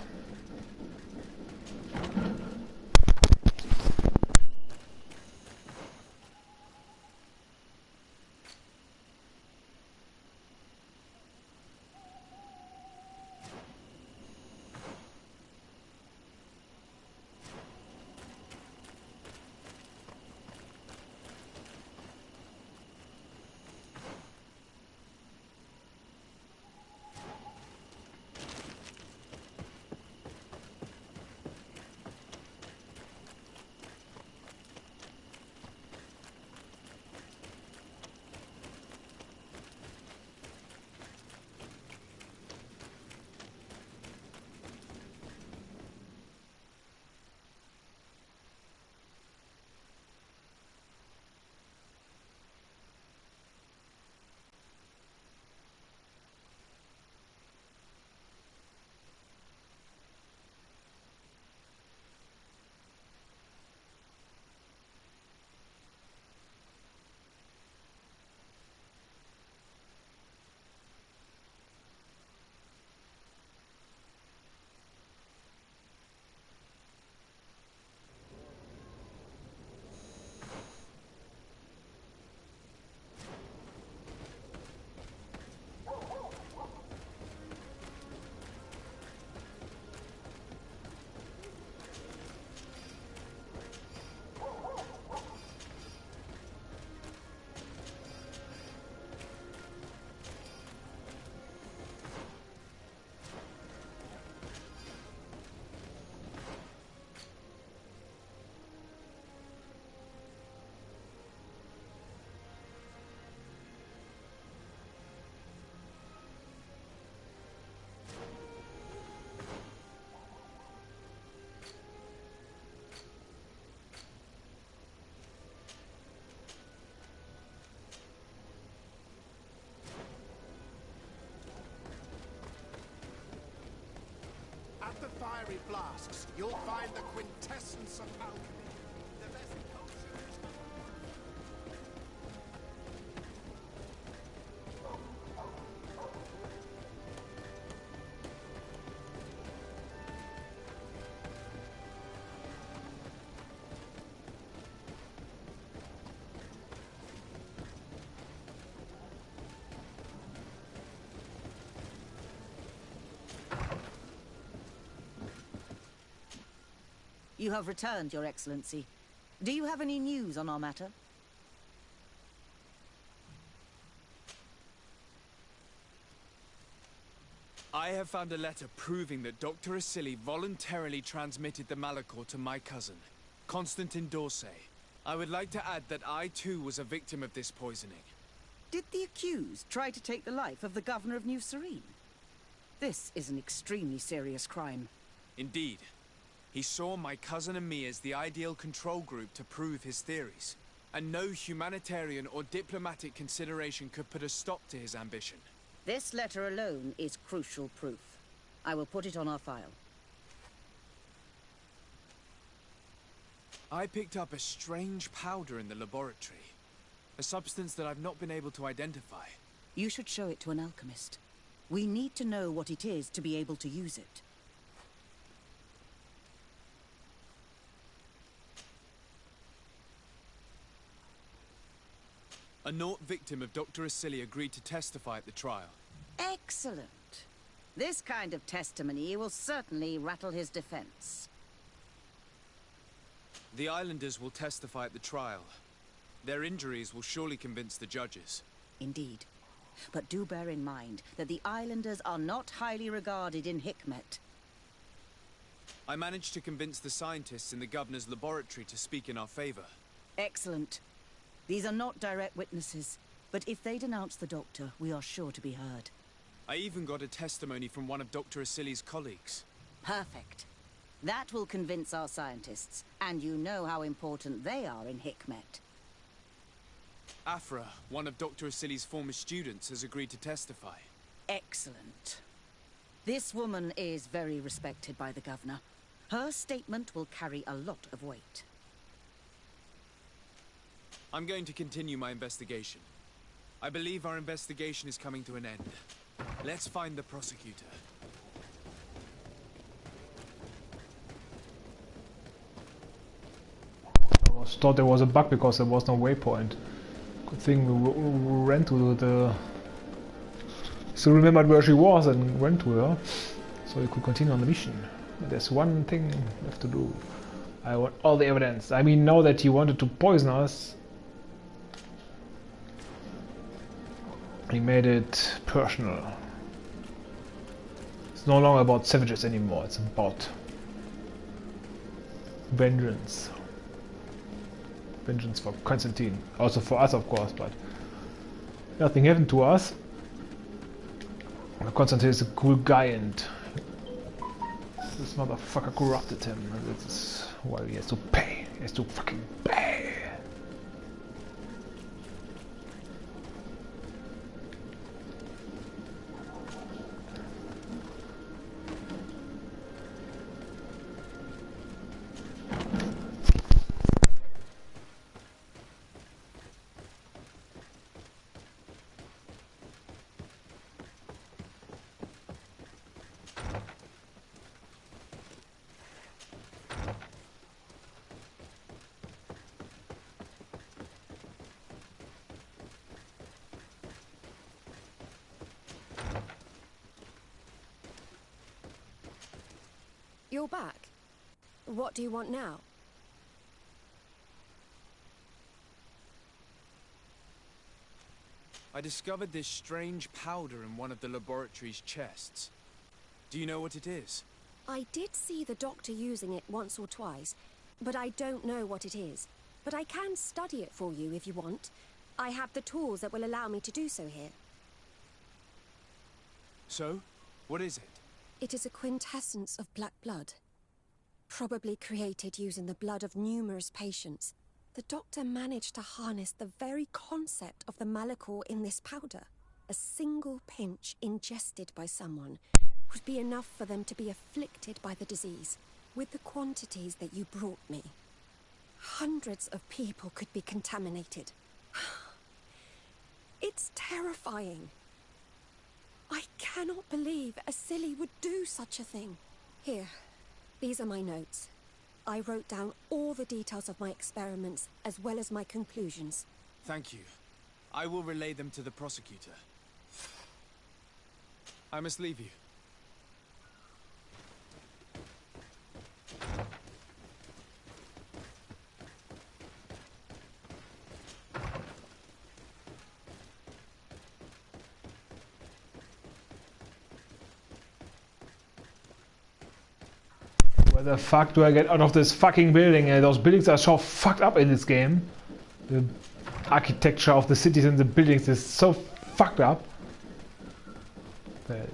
At the fiery flasks, you'll find the quintessence of alchemy. The best potions. You have returned, Your Excellency. Do you have any news on our matter? I have found a letter proving that Dr. Asili voluntarily transmitted the Malachor to my cousin, Constantin d'Orsay. I would like to add that I too was a victim of this poisoning. Did the accused try to take the life of the governor of New Serene? This is an extremely serious crime. Indeed. He saw my cousin and me as the ideal control group to prove his theories. And no humanitarian or diplomatic consideration could put a stop to his ambition. This letter alone is crucial proof. I will put it on our file. I picked up a strange powder in the laboratory. A substance that I've not been able to identify. You should show it to an alchemist. We need to know what it is to be able to use it. A Naut victim of Dr. Asili agreed to testify at the trial. Excellent. This kind of testimony will certainly rattle his defense. The islanders will testify at the trial. Their injuries will surely convince the judges. Indeed. But do bear in mind that the islanders are not highly regarded in Hikmet. I managed to convince the scientists in the governor's laboratory to speak in our favor. Excellent. These are not direct witnesses, but if they denounce the doctor, we are sure to be heard. I even got a testimony from one of Dr. Asili's colleagues. Perfect. That will convince our scientists, and you know how important they are in Hikmet. Afra, one of Dr. Asili's former students, has agreed to testify. Excellent. This woman is very respected by the governor. Her statement will carry a lot of weight. I'm going to continue my investigation. I believe our investigation is coming to an end. Let's find the prosecutor. I thought there was a bug because there was no waypoint. Good thing we ran to the... Still remembered where she was and went to her, so we could continue on the mission. But there's one thing left to do. I want all the evidence. I mean, now that he wanted to poison us, he made it personal. It's no longer about savages anymore, it's about vengeance. Vengeance for Constantine. Also for us, of course, but nothing happened to us. Constantine is a cool guy and this motherfucker corrupted him. And this is why he has to pay. He has to fucking pay. You're back. What do you want now? I discovered this strange powder in one of the laboratory's chests. Do you know what it is? I did see the doctor using it once or twice, but I don't know what it is. But I can study it for you if you want. I have the tools that will allow me to do so here. So, what is it? It is a quintessence of black blood. Probably created using the blood of numerous patients. The doctor managed to harness the very concept of the Malachor in this powder. A single pinch ingested by someone would be enough for them to be afflicted by the disease. With the quantities that you brought me, hundreds of people could be contaminated. It's terrifying. I cannot believe Asili would do such a thing. Here, these are my notes. I wrote down all the details of my experiments, as well as my conclusions. Thank you. I will relay them to the prosecutor. I must leave you. Where the fuck do I get out of this fucking building? Those buildings are so fucked up in this game. The architecture of the cities and the buildings is so fucked up. Well.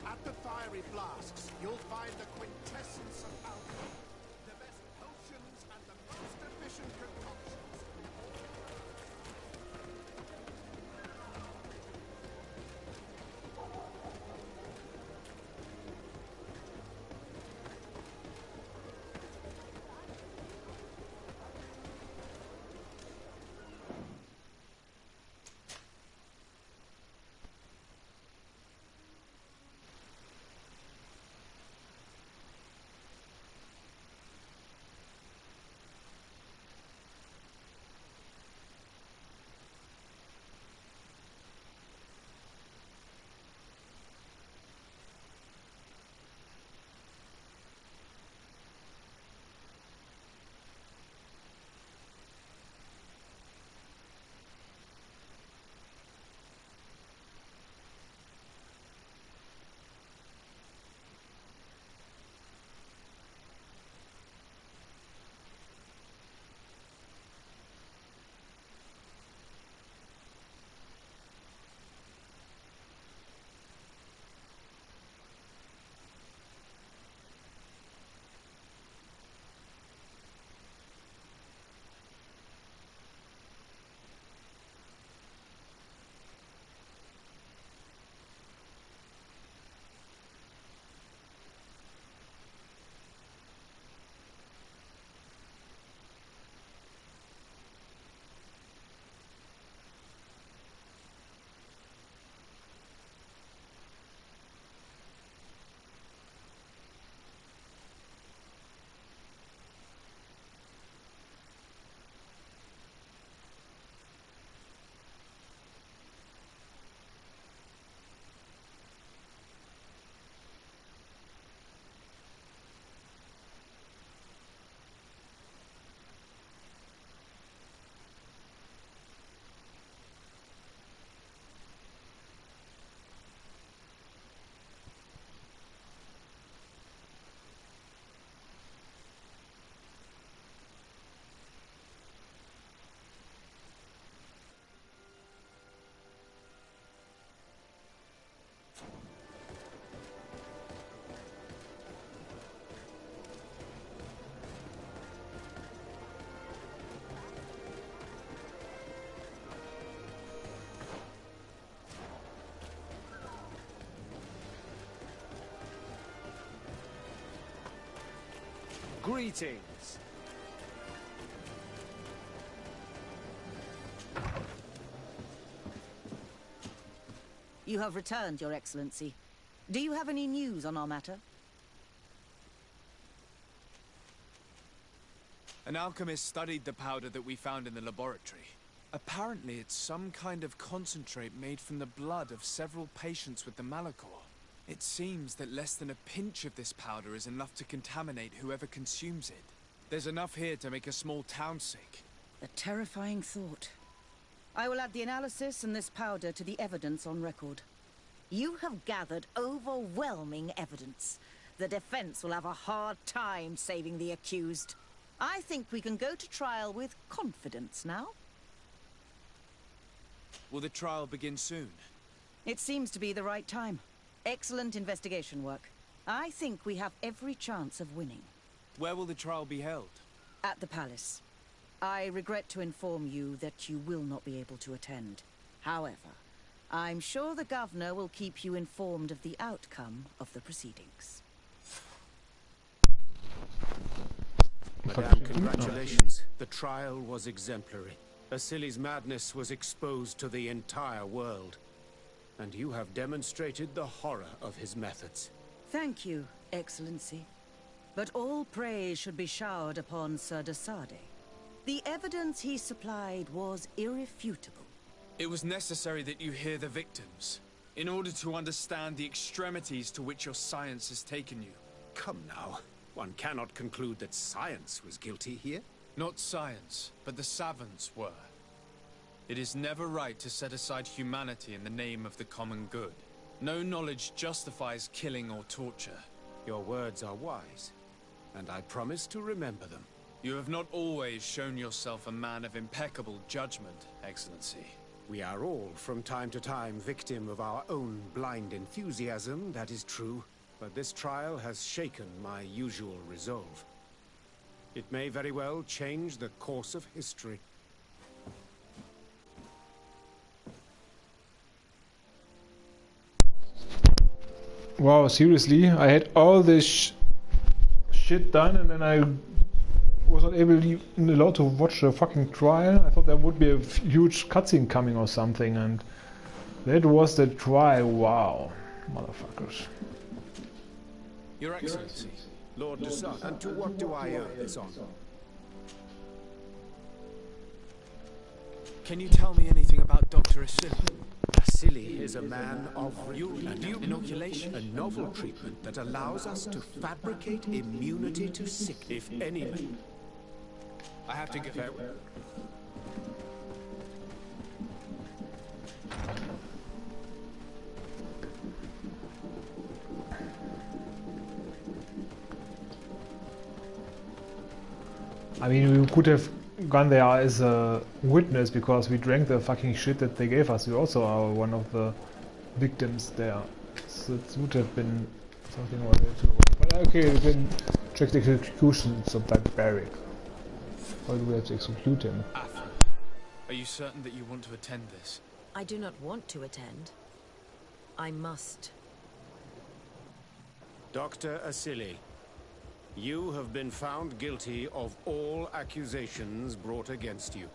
At the fiery flasks, you'll find the quintessence of alchemy. The best potions and the most efficient concoctions, Greetings. You have returned, Your Excellency. Do you have any news on our matter? An alchemist studied the powder that we found in the laboratory. Apparently, it's some kind of concentrate made from the blood of several patients with the Malachor. It seems that less than a pinch of this powder is enough to contaminate whoever consumes it. There's enough here to make a small town sick. A terrifying thought. I will add the analysis and this powder to the evidence on record. You have gathered overwhelming evidence. The defense will have a hard time saving the accused. I think we can go to trial with confidence now. Will the trial begin soon? It seems to be the right time. Excellent investigation work. I think we have every chance of winning. Where will the trial be held? At the palace. I regret to inform you that you will not be able to attend. However, I'm sure the governor will keep you informed of the outcome of the proceedings. Madame, congratulations. The trial was exemplary. Asili's madness was exposed to the entire world. And you have demonstrated the horror of his methods. Thank you, Excellency. But all praise should be showered upon Sir de Sardet. The evidence he supplied was irrefutable. It was necessary that you hear the victims, in order to understand the extremities to which your science has taken you. Come now. One cannot conclude that science was guilty here. Not science, but the savants were. It is never right to set aside humanity in the name of the common good. No knowledge justifies killing or torture. Your words are wise, and I promise to remember them. You have not always shown yourself a man of impeccable judgment, Excellency. We are all, from time to time, victim of our own blind enthusiasm, that is true. But this trial has shaken my usual resolve. It may very well change the course of history. Wow, seriously? I had all this shit done and then I was not even allowed to watch the fucking trial? I thought there would be a huge cutscene coming or something, and that was the trial. Wow. Motherfuckers. Your Excellency. Lord de Sardet, and to what do I owe this honor? Can you tell me anything about Dr. Asili? Asili is a man of inoculation, a novel treatment that allows us to fabricate immunity to sickness. If any man. I have to get... I mean, we could have gone there as a witness because we drank the fucking shit that they gave us. We also are one of the victims there. So it would have been something more to. But okay, we can check the execution. It's not barbaric. Why do we have to execute him? Are you certain that you want to attend this? I do not want to attend. I must. Dr. Asili, you have been found guilty of all accusations brought against you.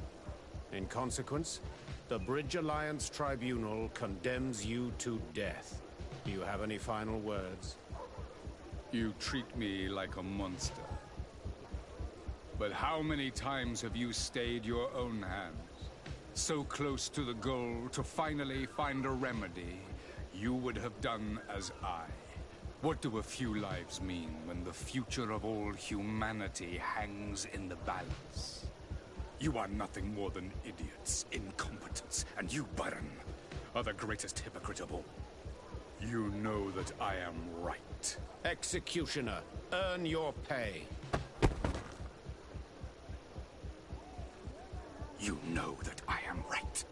In consequence, the Bridge Alliance Tribunal condemns you to death. Do you have any final words? You treat me like a monster. But how many times have you stayed your own hand? So close to the goal to finally find a remedy, you would have done as I. What do a few lives mean when the future of all humanity hangs in the balance? You are nothing more than idiots, incompetents, and you, Baron, are the greatest hypocrite of all. You know that I am right. Executioner, earn your pay. You know that I am right.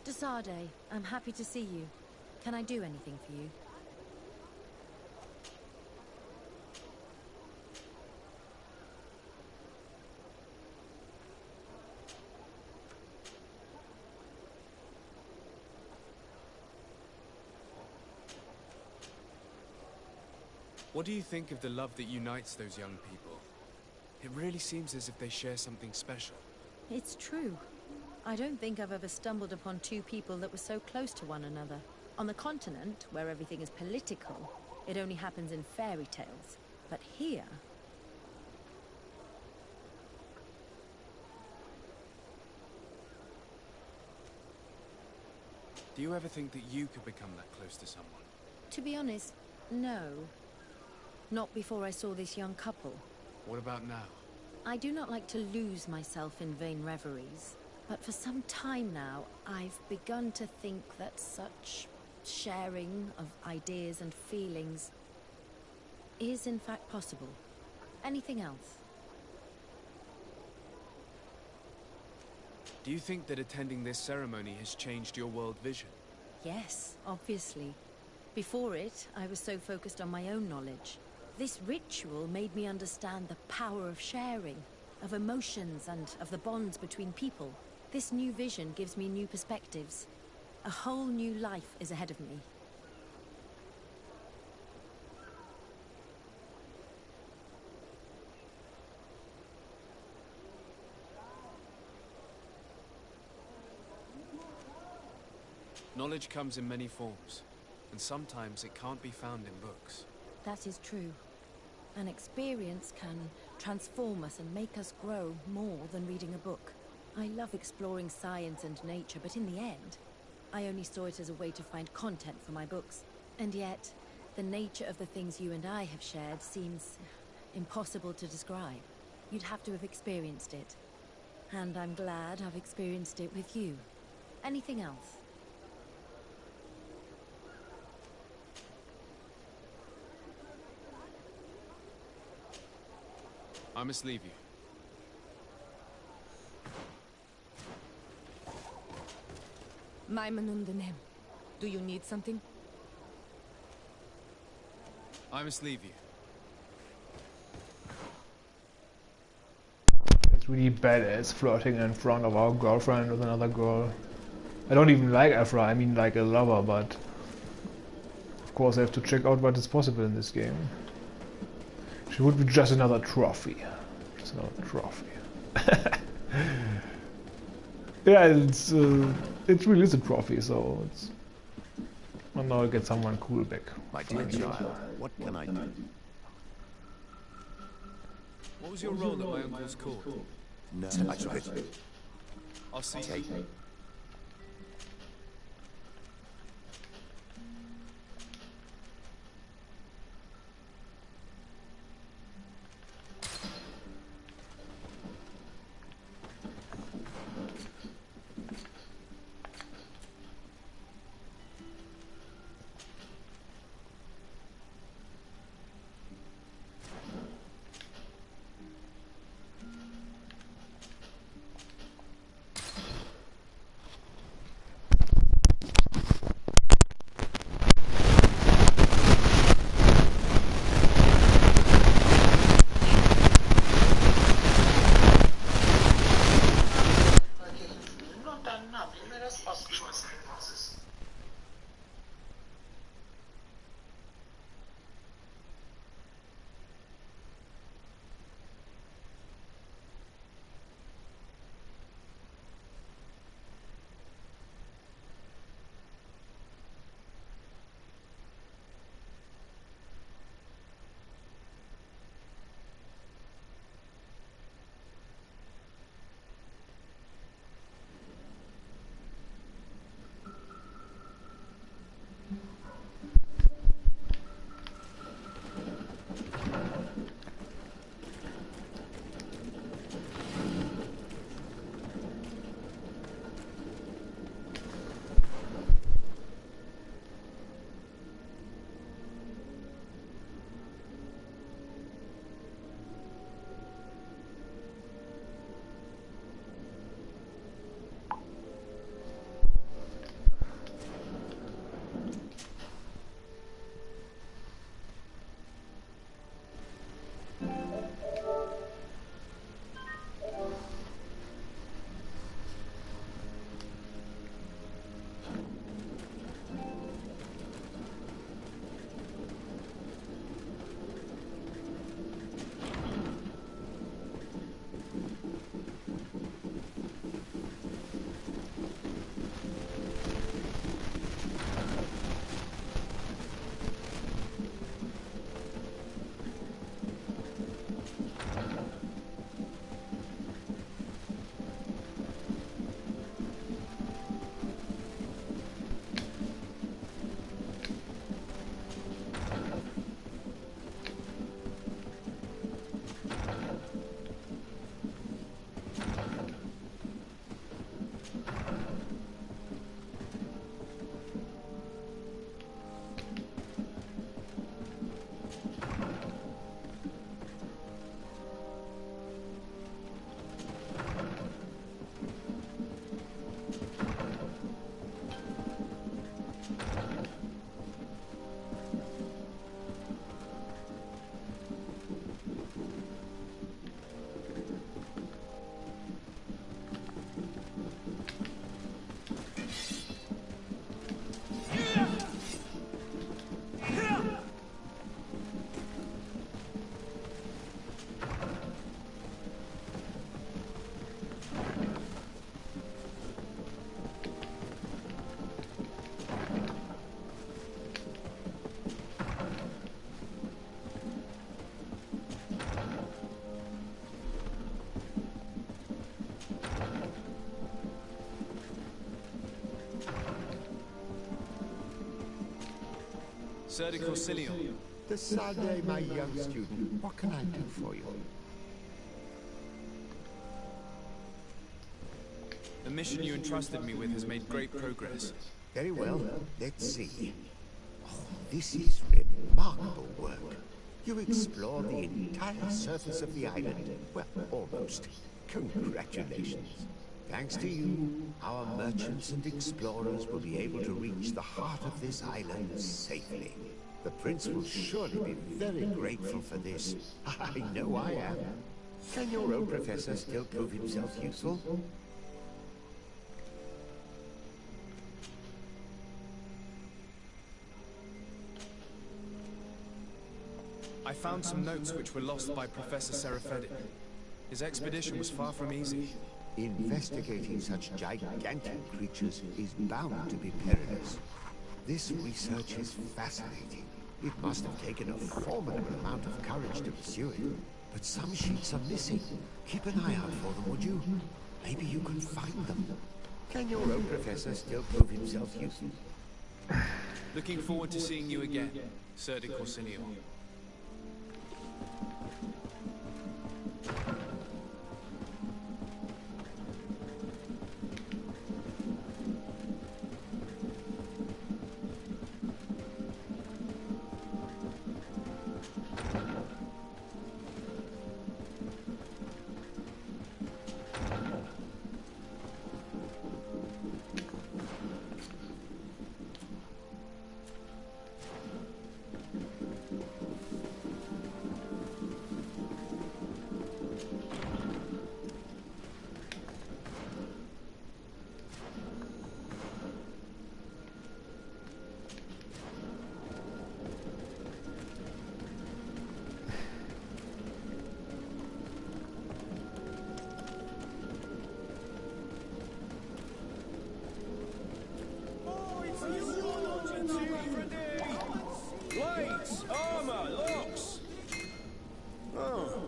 De Sardet, I'm happy to see you. Can I do anything for you? What do you think of the love that unites those young people? It really seems as if they share something special. It's true. I don't think I've ever stumbled upon two people that were so close to one another. On the continent, where everything is political, it only happens in fairy tales. But here... Do you ever think that you could become that close to someone? To be honest, no. Not before I saw this young couple. What about now? I do not like to lose myself in vain reveries, but for some time now, I've begun to think that such sharing of ideas and feelings is in fact possible. Anything else? Do you think that attending this ceremony has changed your world vision? Yes, obviously. Before it, I was so focused on my own knowledge. This ritual made me understand the power of sharing, of emotions and of the bonds between people. This new vision gives me new perspectives. A whole new life is ahead of me. Knowledge comes in many forms, and sometimes it can't be found in books. That is true. An experience can transform us and make us grow more than reading a book. I love exploring science and nature, but in the end, I only saw it as a way to find content for my books. And yet, the nature of the things you and I have shared seems impossible to describe. You'd have to have experienced it. And I'm glad I've experienced it with you. Anything else? I must leave you. Maimanundanem. Do you need something? I must leave you. It's really badass flirting in front of our girlfriend with another girl. I don't even like Afra, I mean like a lover, but of course I have to check out what is possible in this game. She would be just another trophy. Just another trophy. Yeah, it really is a trophy, so it's... Well, now I'll get someone cool back. My dear child, what can I do? What was your role at my uncle's court? No, I tried. I'll see you. Take it. Sir de Corsilion. The Sade, my young student. What can I do for you? The mission you entrusted me with has made great progress. Very well. Let's see. Oh, this is remarkable work. You explored the entire surface of the island. Well, almost. Congratulations. Thanks to you, our merchants and explorers will be able to reach the heart of this island safely. The prince will surely be very grateful for this. I know I am. Can your own professor still prove himself useful? I found some notes which were lost by Professor Serafedin. His expedition was far from easy. Investigating such gigantic creatures is bound to be perilous. This research is fascinating. It must have taken a formidable amount of courage to pursue it. But some sheets are missing. Keep an eye out for them, would you? Maybe you can find them. Can your own professor still prove himself useful? Looking forward to seeing you again, Sir de Corsilion. Lights, armor, locks. Oh.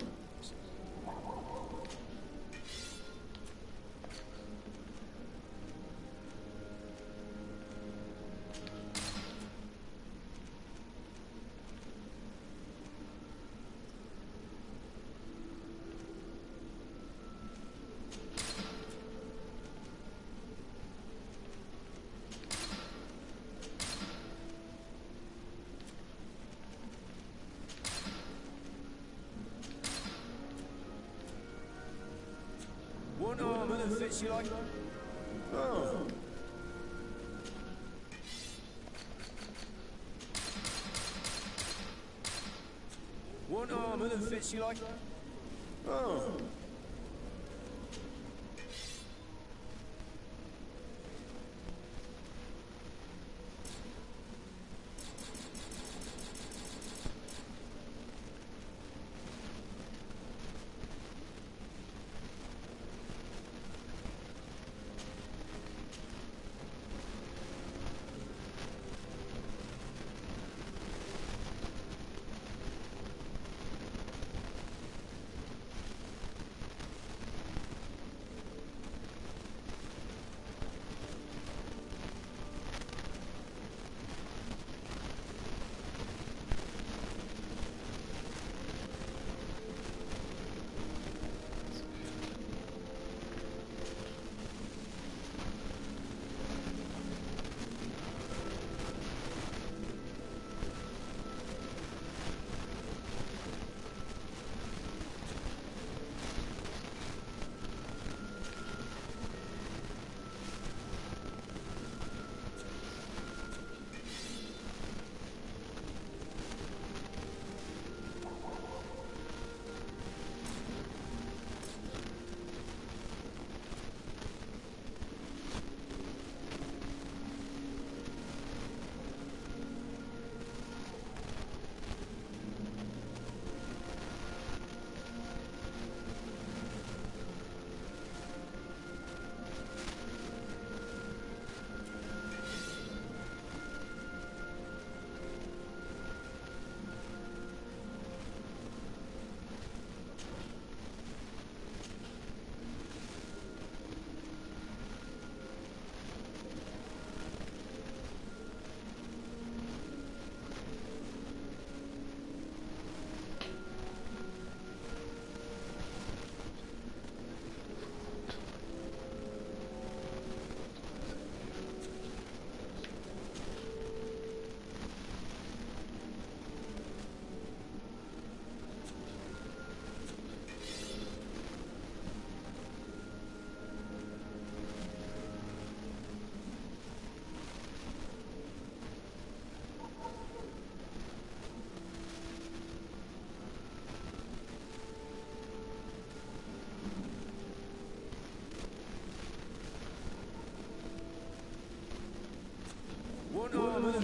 One armor that fits you like... Oh. One armor that fits you like... Oh.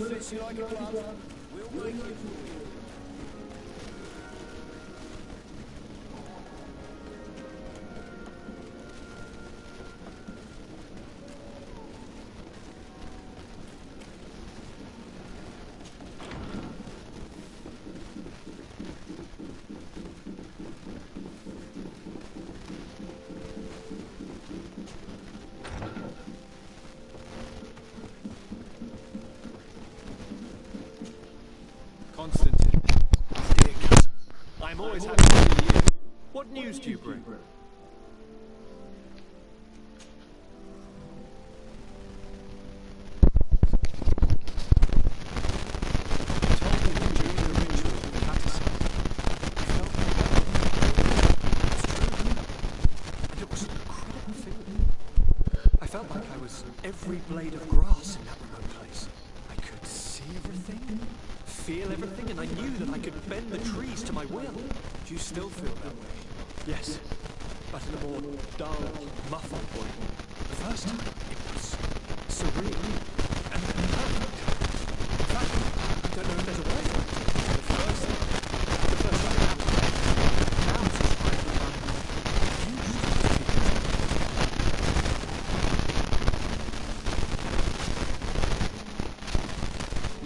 fits you like a glove, we'll make it. Constantine, dear cousin, I'm always happy to see you. What news do you bring? Every blade of grass in that remote place. I could see everything, feel everything, and I knew that I could bend the trees to my will. Do you still feel that way? Yes, but in a more dull, muffled way. The first time, it was surreal and perfect. In fact, I don't know if there's a word for it. The first time it happened. Now it's just like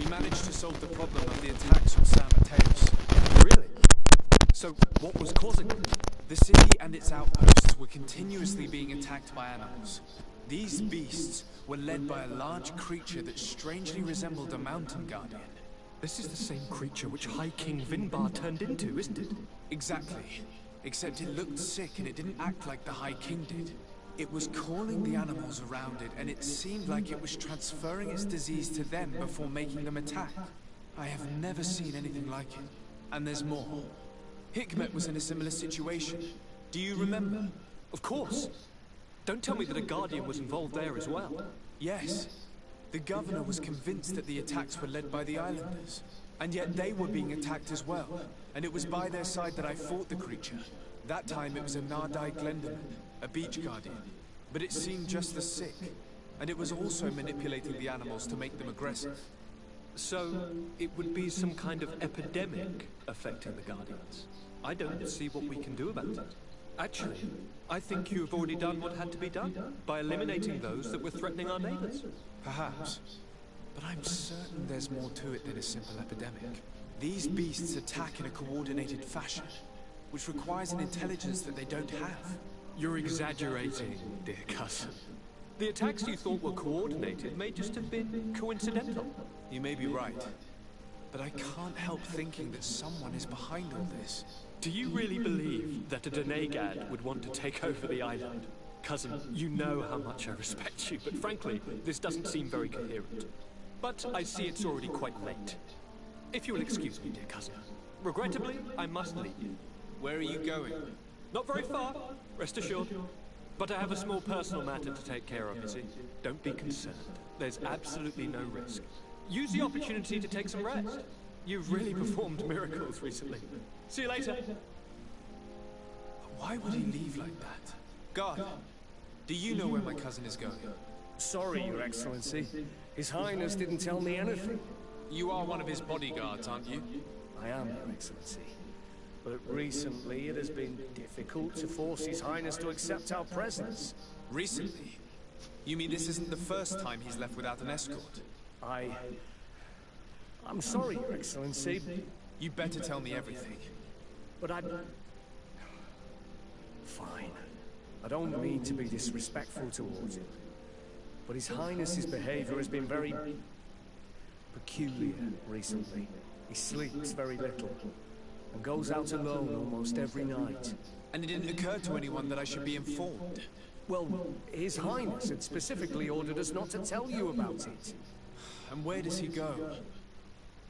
managed to solve the problem of the attacks on San Mateos. Really? So, what was causing them? The city and its outposts were continuously being attacked by animals. These beasts were led by a large creature that strangely resembled a mountain guardian. This is the same creature which High King Vinbar turned into, isn't it? Exactly. Except it looked sick and it didn't act like the High King did. It was calling the animals around it, and it seemed like it was transferring its disease to them before making them attack. I have never seen anything like it. And there's more. Hikmet was in a similar situation. Do you remember? Of course. Don't tell me that a Guardian was involved there as well. Yes. The governor was convinced that the attacks were led by the islanders. And yet they were being attacked as well. And it was by their side that I fought the creature. That time it was a Nardai Glenderman, a beach guardian. But it seemed just as sick. And it was also manipulating the animals to make them aggressive. So, it would be some kind of epidemic affecting the Guardians. I don't see what we can do about it. Actually, I think you have already done what had to be done, by eliminating those that were threatening our neighbors. Perhaps. But I'm certain there's more to it than a simple epidemic. These beasts attack in a coordinated fashion, which requires an intelligence that they don't have. You're exaggerating, dear cousin. The attacks you thought were coordinated may just have been coincidental. You may be right, but I can't help thinking that someone is behind all this. Do you really believe that a Denegad would want to take over the island? Cousin, you know how much I respect you, but frankly, this doesn't seem very coherent. But I see it's already quite late. If you will excuse me, dear cousin. Regrettably, I must leave you. Where are you going? Not very far, rest assured. But I have a small personal matter to take care of, you see. Don't be concerned. There's absolutely no risk. Use the opportunity to take some rest. You've really performed miracles recently. See you later. Why would he leave like that? Guard, do you know where my cousin is going? Sorry, Your Excellency. His Highness didn't tell me anything. You are one of his bodyguards, aren't you? I am, Your Excellency. But recently it has been difficult to force His Highness to accept our presence. Recently? You mean this isn't the first time he's left without an escort? I'm sorry, Your Excellency. You better tell me everything. But Fine. I don't mean to be disrespectful towards him. But His Highness's behavior has been very peculiar recently. He sleeps very little and goes out alone almost every night. And it didn't occur to anyone that I should be informed? Well, His Highness had specifically ordered us not to tell you about it. And where does he go?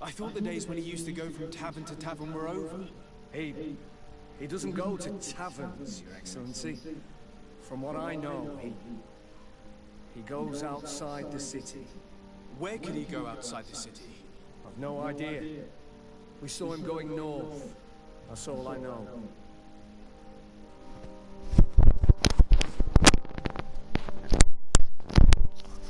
I thought the days when he used to go from tavern to tavern were over. He doesn't go to taverns, Your Excellency. From what I know, he goes outside the city. Where could he go outside the city? I've no idea. We saw him going north. That's all I know.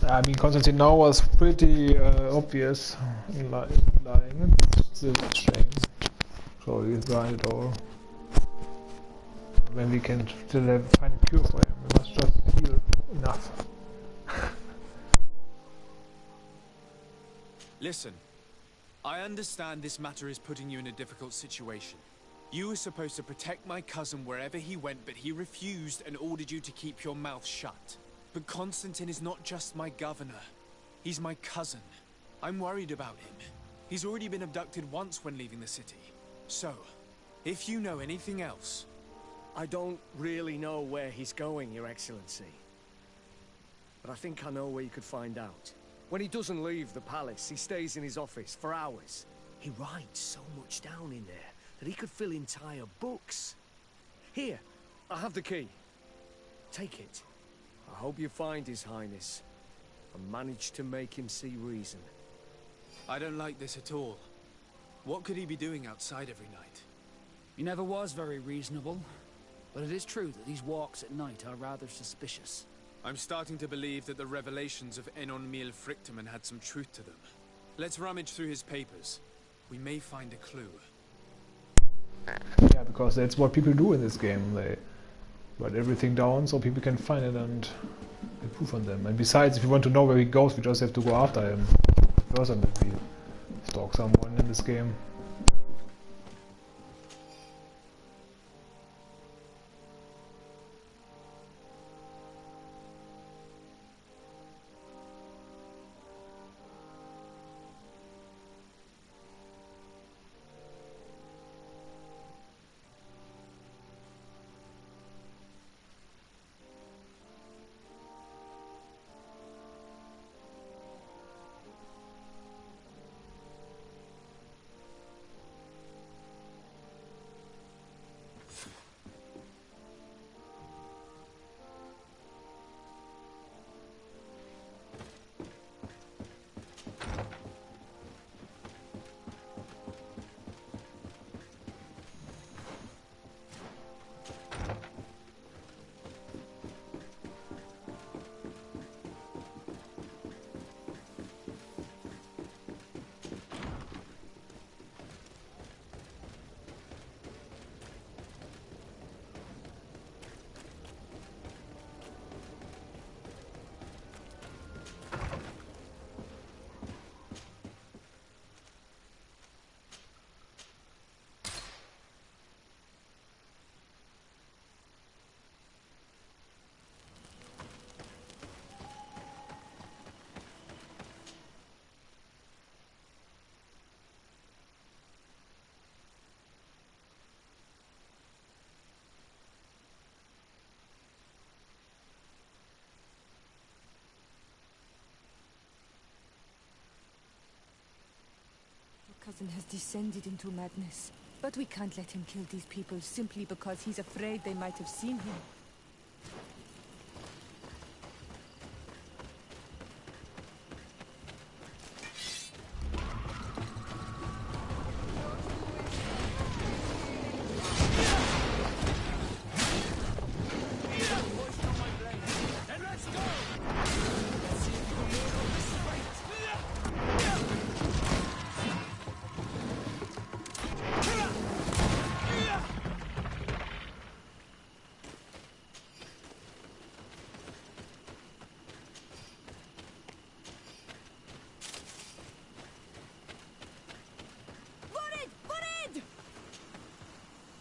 I mean, Constantine now was pretty obvious in lying. It's a shame. So he's behind it all. When we can still find a cure for him, we must just heal enough. Listen, I understand this matter is putting you in a difficult situation. You were supposed to protect my cousin wherever he went, but he refused and ordered you to keep your mouth shut. But Constantine is not just my governor. He's my cousin. I'm worried about him. He's already been abducted once when leaving the city. So, if you know anything else... I don't really know where he's going, Your Excellency. But I think I know where you could find out. When he doesn't leave the palace, he stays in his office for hours. He writes so much down in there that he could fill entire books. Here, I have the key. Take it. I hope you find His Highness and manage to make him see reason. I don't like this at all. What could he be doing outside every night? He never was very reasonable. But it is true that these walks at night are rather suspicious. I'm starting to believe that the revelations of Enon Miel Frichtemann had some truth to them. Let's rummage through his papers. We may find a clue. Yeah, because that's what people do in this game. They write everything down so people can find it and improve on them. And besides, if you want to know where he goes, we just have to go after him. First, and maybe stalk someone in this game. Cousin has descended into madness. But we can't let him kill these people simply because he's afraid they might have seen him.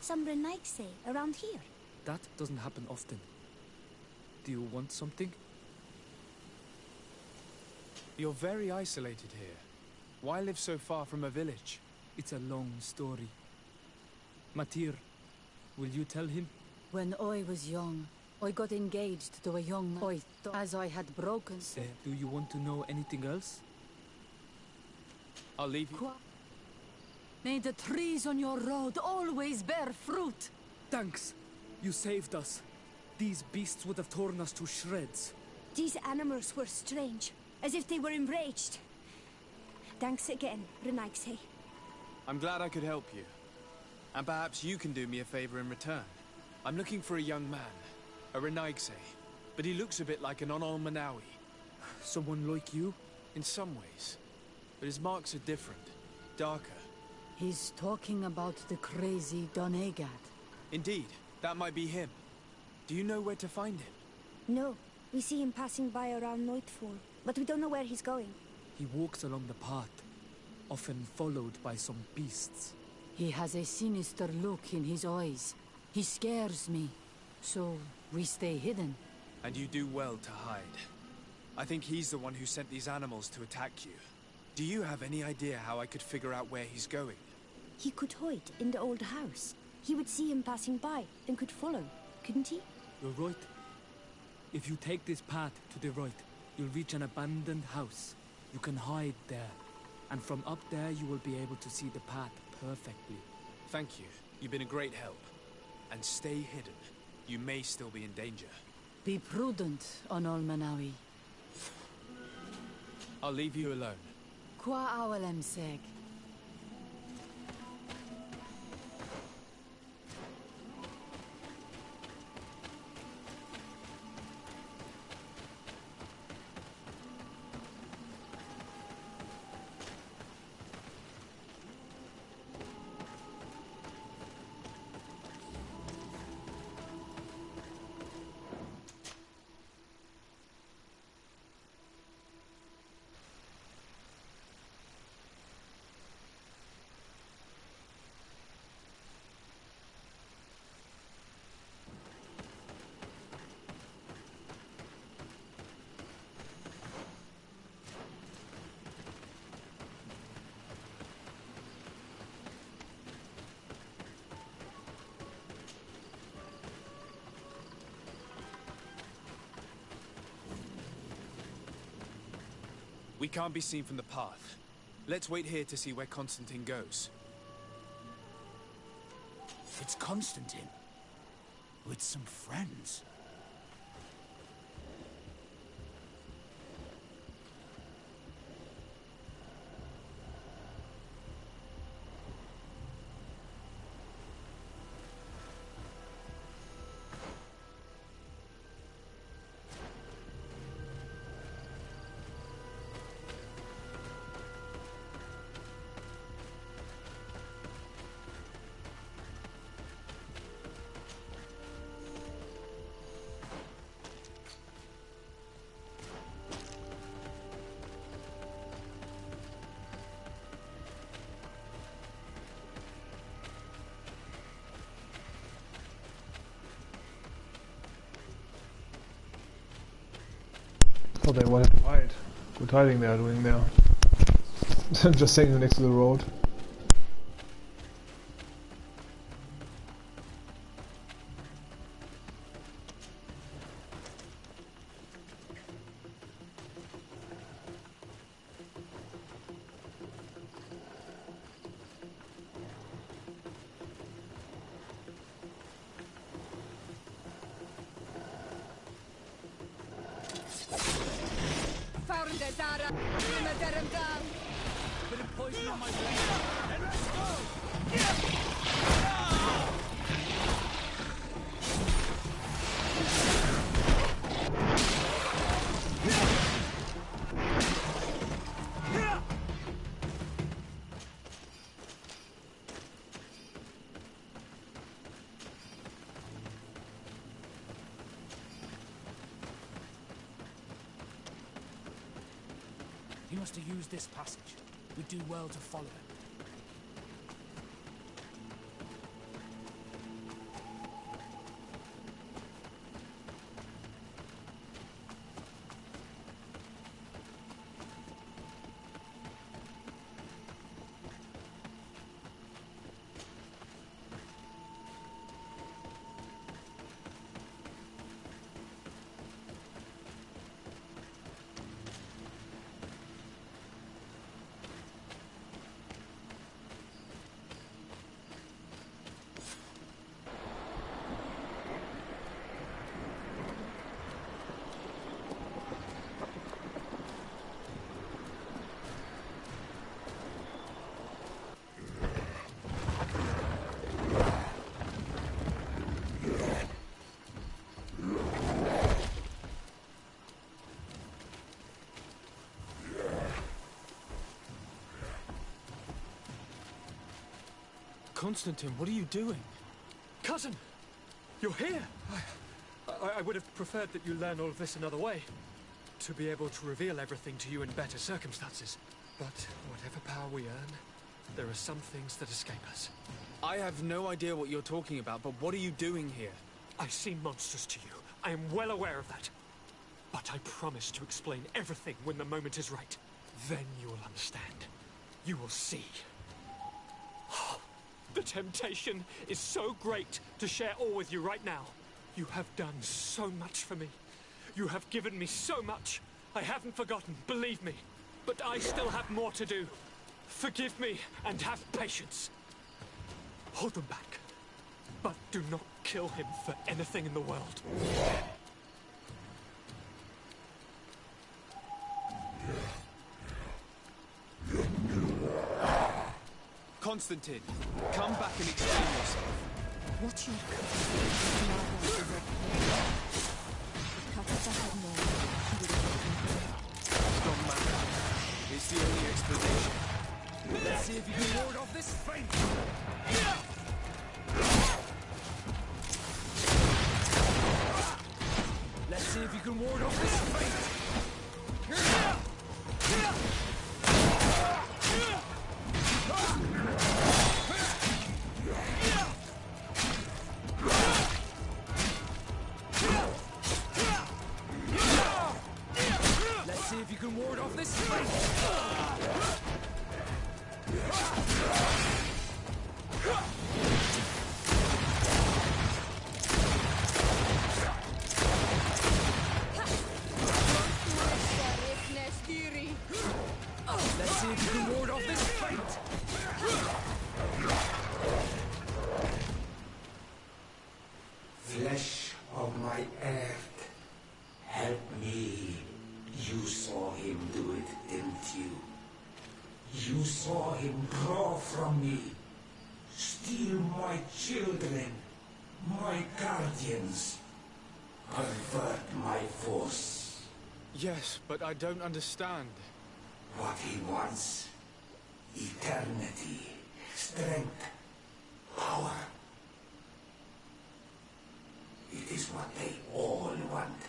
Some Renaigse around here. That doesn't happen often. Do you want something? You're very isolated here. Why live so far from a village? It's a long story. Matir, will you tell him? When I was young, I got engaged to a young man, as I had broken. Do you want to know anything else? I'll leave you. May the trees on your road always bear fruit. Thanks. You saved us. These beasts would have torn us to shreds. These animals were strange, as if they were enraged. Thanks again, Renaigse. I'm glad I could help you. And perhaps you can do me a favor in return. I'm looking for a young man, a Renaigse, but he looks a bit like an Onol Manawi. Someone like you? In some ways. But his marks are different. Darker. He's talking about the crazy Donegat. Indeed. That might be him. Do you know where to find him? No. We see him passing by around nightfall, but we don't know where he's going. He walks along the path, often followed by some beasts. He has a sinister look in his eyes. He scares me. So, we stay hidden. And you do well to hide. I think he's the one who sent these animals to attack you. Do you have any idea how I could figure out where he's going? He could hide in the old house. He would see him passing by and could follow, couldn't he? You're right. If you take this path to the right, you'll reach an abandoned house. You can hide there. And from up there, you will be able to see the path perfectly. Thank you. You've been a great help. And stay hidden. You may still be in danger. Be prudent, Onol Manawi. I'll leave you alone. Qua awalem seg. We can't be seen from the path. Let's wait here to see where Constantine goes. It's Constantine. With some friends. Oh, they wanted to hide. Good hiding they are doing there. Just staying next to the road. Bit of poison on my blade. And let's go! He must have used this passage. We'd do well to follow him. Constantine, what are you doing? Cousin! You're here! I would have preferred that you learn all of this another way. To be able to reveal everything to you in better circumstances. But whatever power we earn, there are some things that escape us. I have no idea what you're talking about, but what are you doing here? I seem monstrous to you. I am well aware of that. But I promise to explain everything when the moment is right. Then you will understand. You will see. The temptation is so great to share all with you right now. You have done so much for me. You have given me so much. I haven't forgotten, believe me. But I still have more to do. Forgive me and have patience. Hold them back. But do not kill him for anything in the world. Constantine, come back and explain yourself. What your It's not matter. It's the only explanation. Let's see if you can ward off this feint. Let's see if you can ward off this feint. Let's see if you can ward off this feint. Let's see if you can ward off this feint. Flesh of my earth, help me. You saw him do it, didn't you? You saw him draw from me, steal my children, my guardians, pervert my force. Yes, but I don't understand. What he wants, eternity, strength, power. It is what they all want.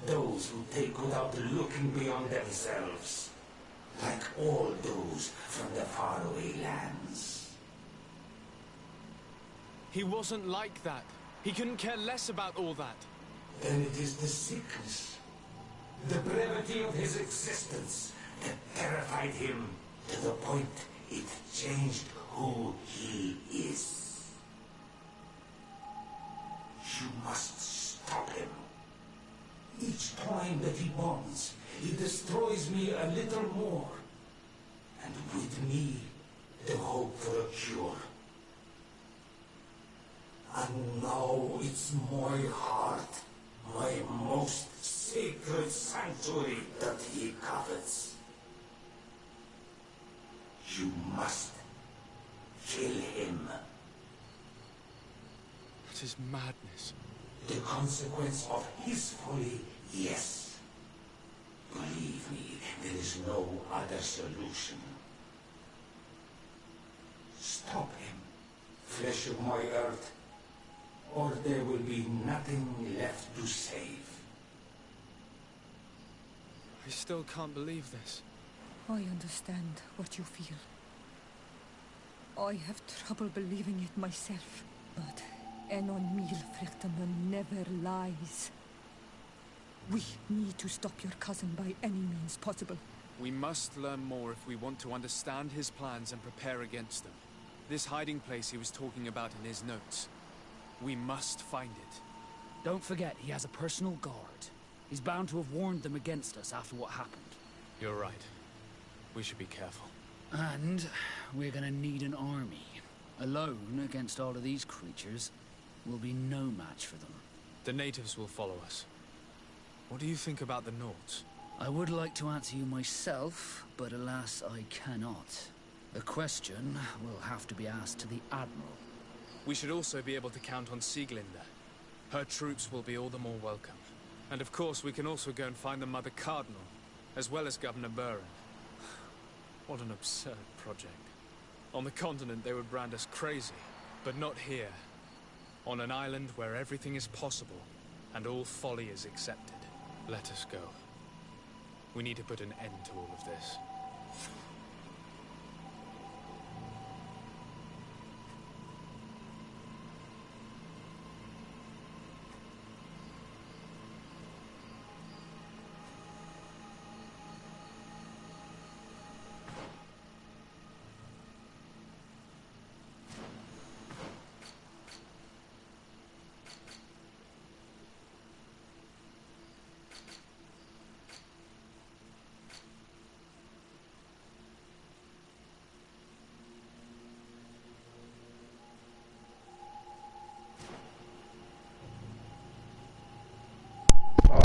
Those who take without looking beyond themselves. Like all those from the faraway lands. He wasn't like that. He couldn't care less about all that. Then it is the sickness, the brevity of his existence that terrified him to the point it changed who he is. You must stop him. Each time that he bonds, he destroys me a little more. And with me, the hope for a cure. And now it's my heart, my most sacred sanctuary that he covets. You must kill him. It is madness. The consequence of his folly, yes. Believe me, there is no other solution. Stop him, flesh of my earth, or there will be nothing left to save. I still can't believe this. I understand what you feel. I have trouble believing it myself, but Enon Milfrichterman never lies. We need to stop your cousin by any means possible. We must learn more if we want to understand his plans and prepare against them. This hiding place he was talking about in his notes. We must find it. Don't forget, he has a personal guard. He's bound to have warned them against us after what happened. You're right. We should be careful. And we're gonna need an army. Alone against all of these creatures will be no match for them. The natives will follow us. What do you think about the Nords? I would like to answer you myself, but alas, I cannot. The question will have to be asked to the Admiral. We should also be able to count on Sieglinde. Her troops will be all the more welcome. And of course, we can also go and find the Mother Cardinal, as well as Governor Buren. What an absurd project. On the continent, they would brand us crazy, but not here. On an island where everything is possible, and all folly is accepted. Let us go. We need to put an end to all of this.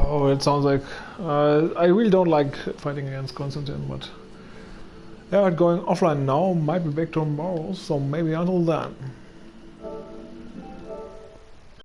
Oh, it sounds like I really don't like fighting against Constantine, but yeah, going offline now, might be back tomorrow, so maybe until then.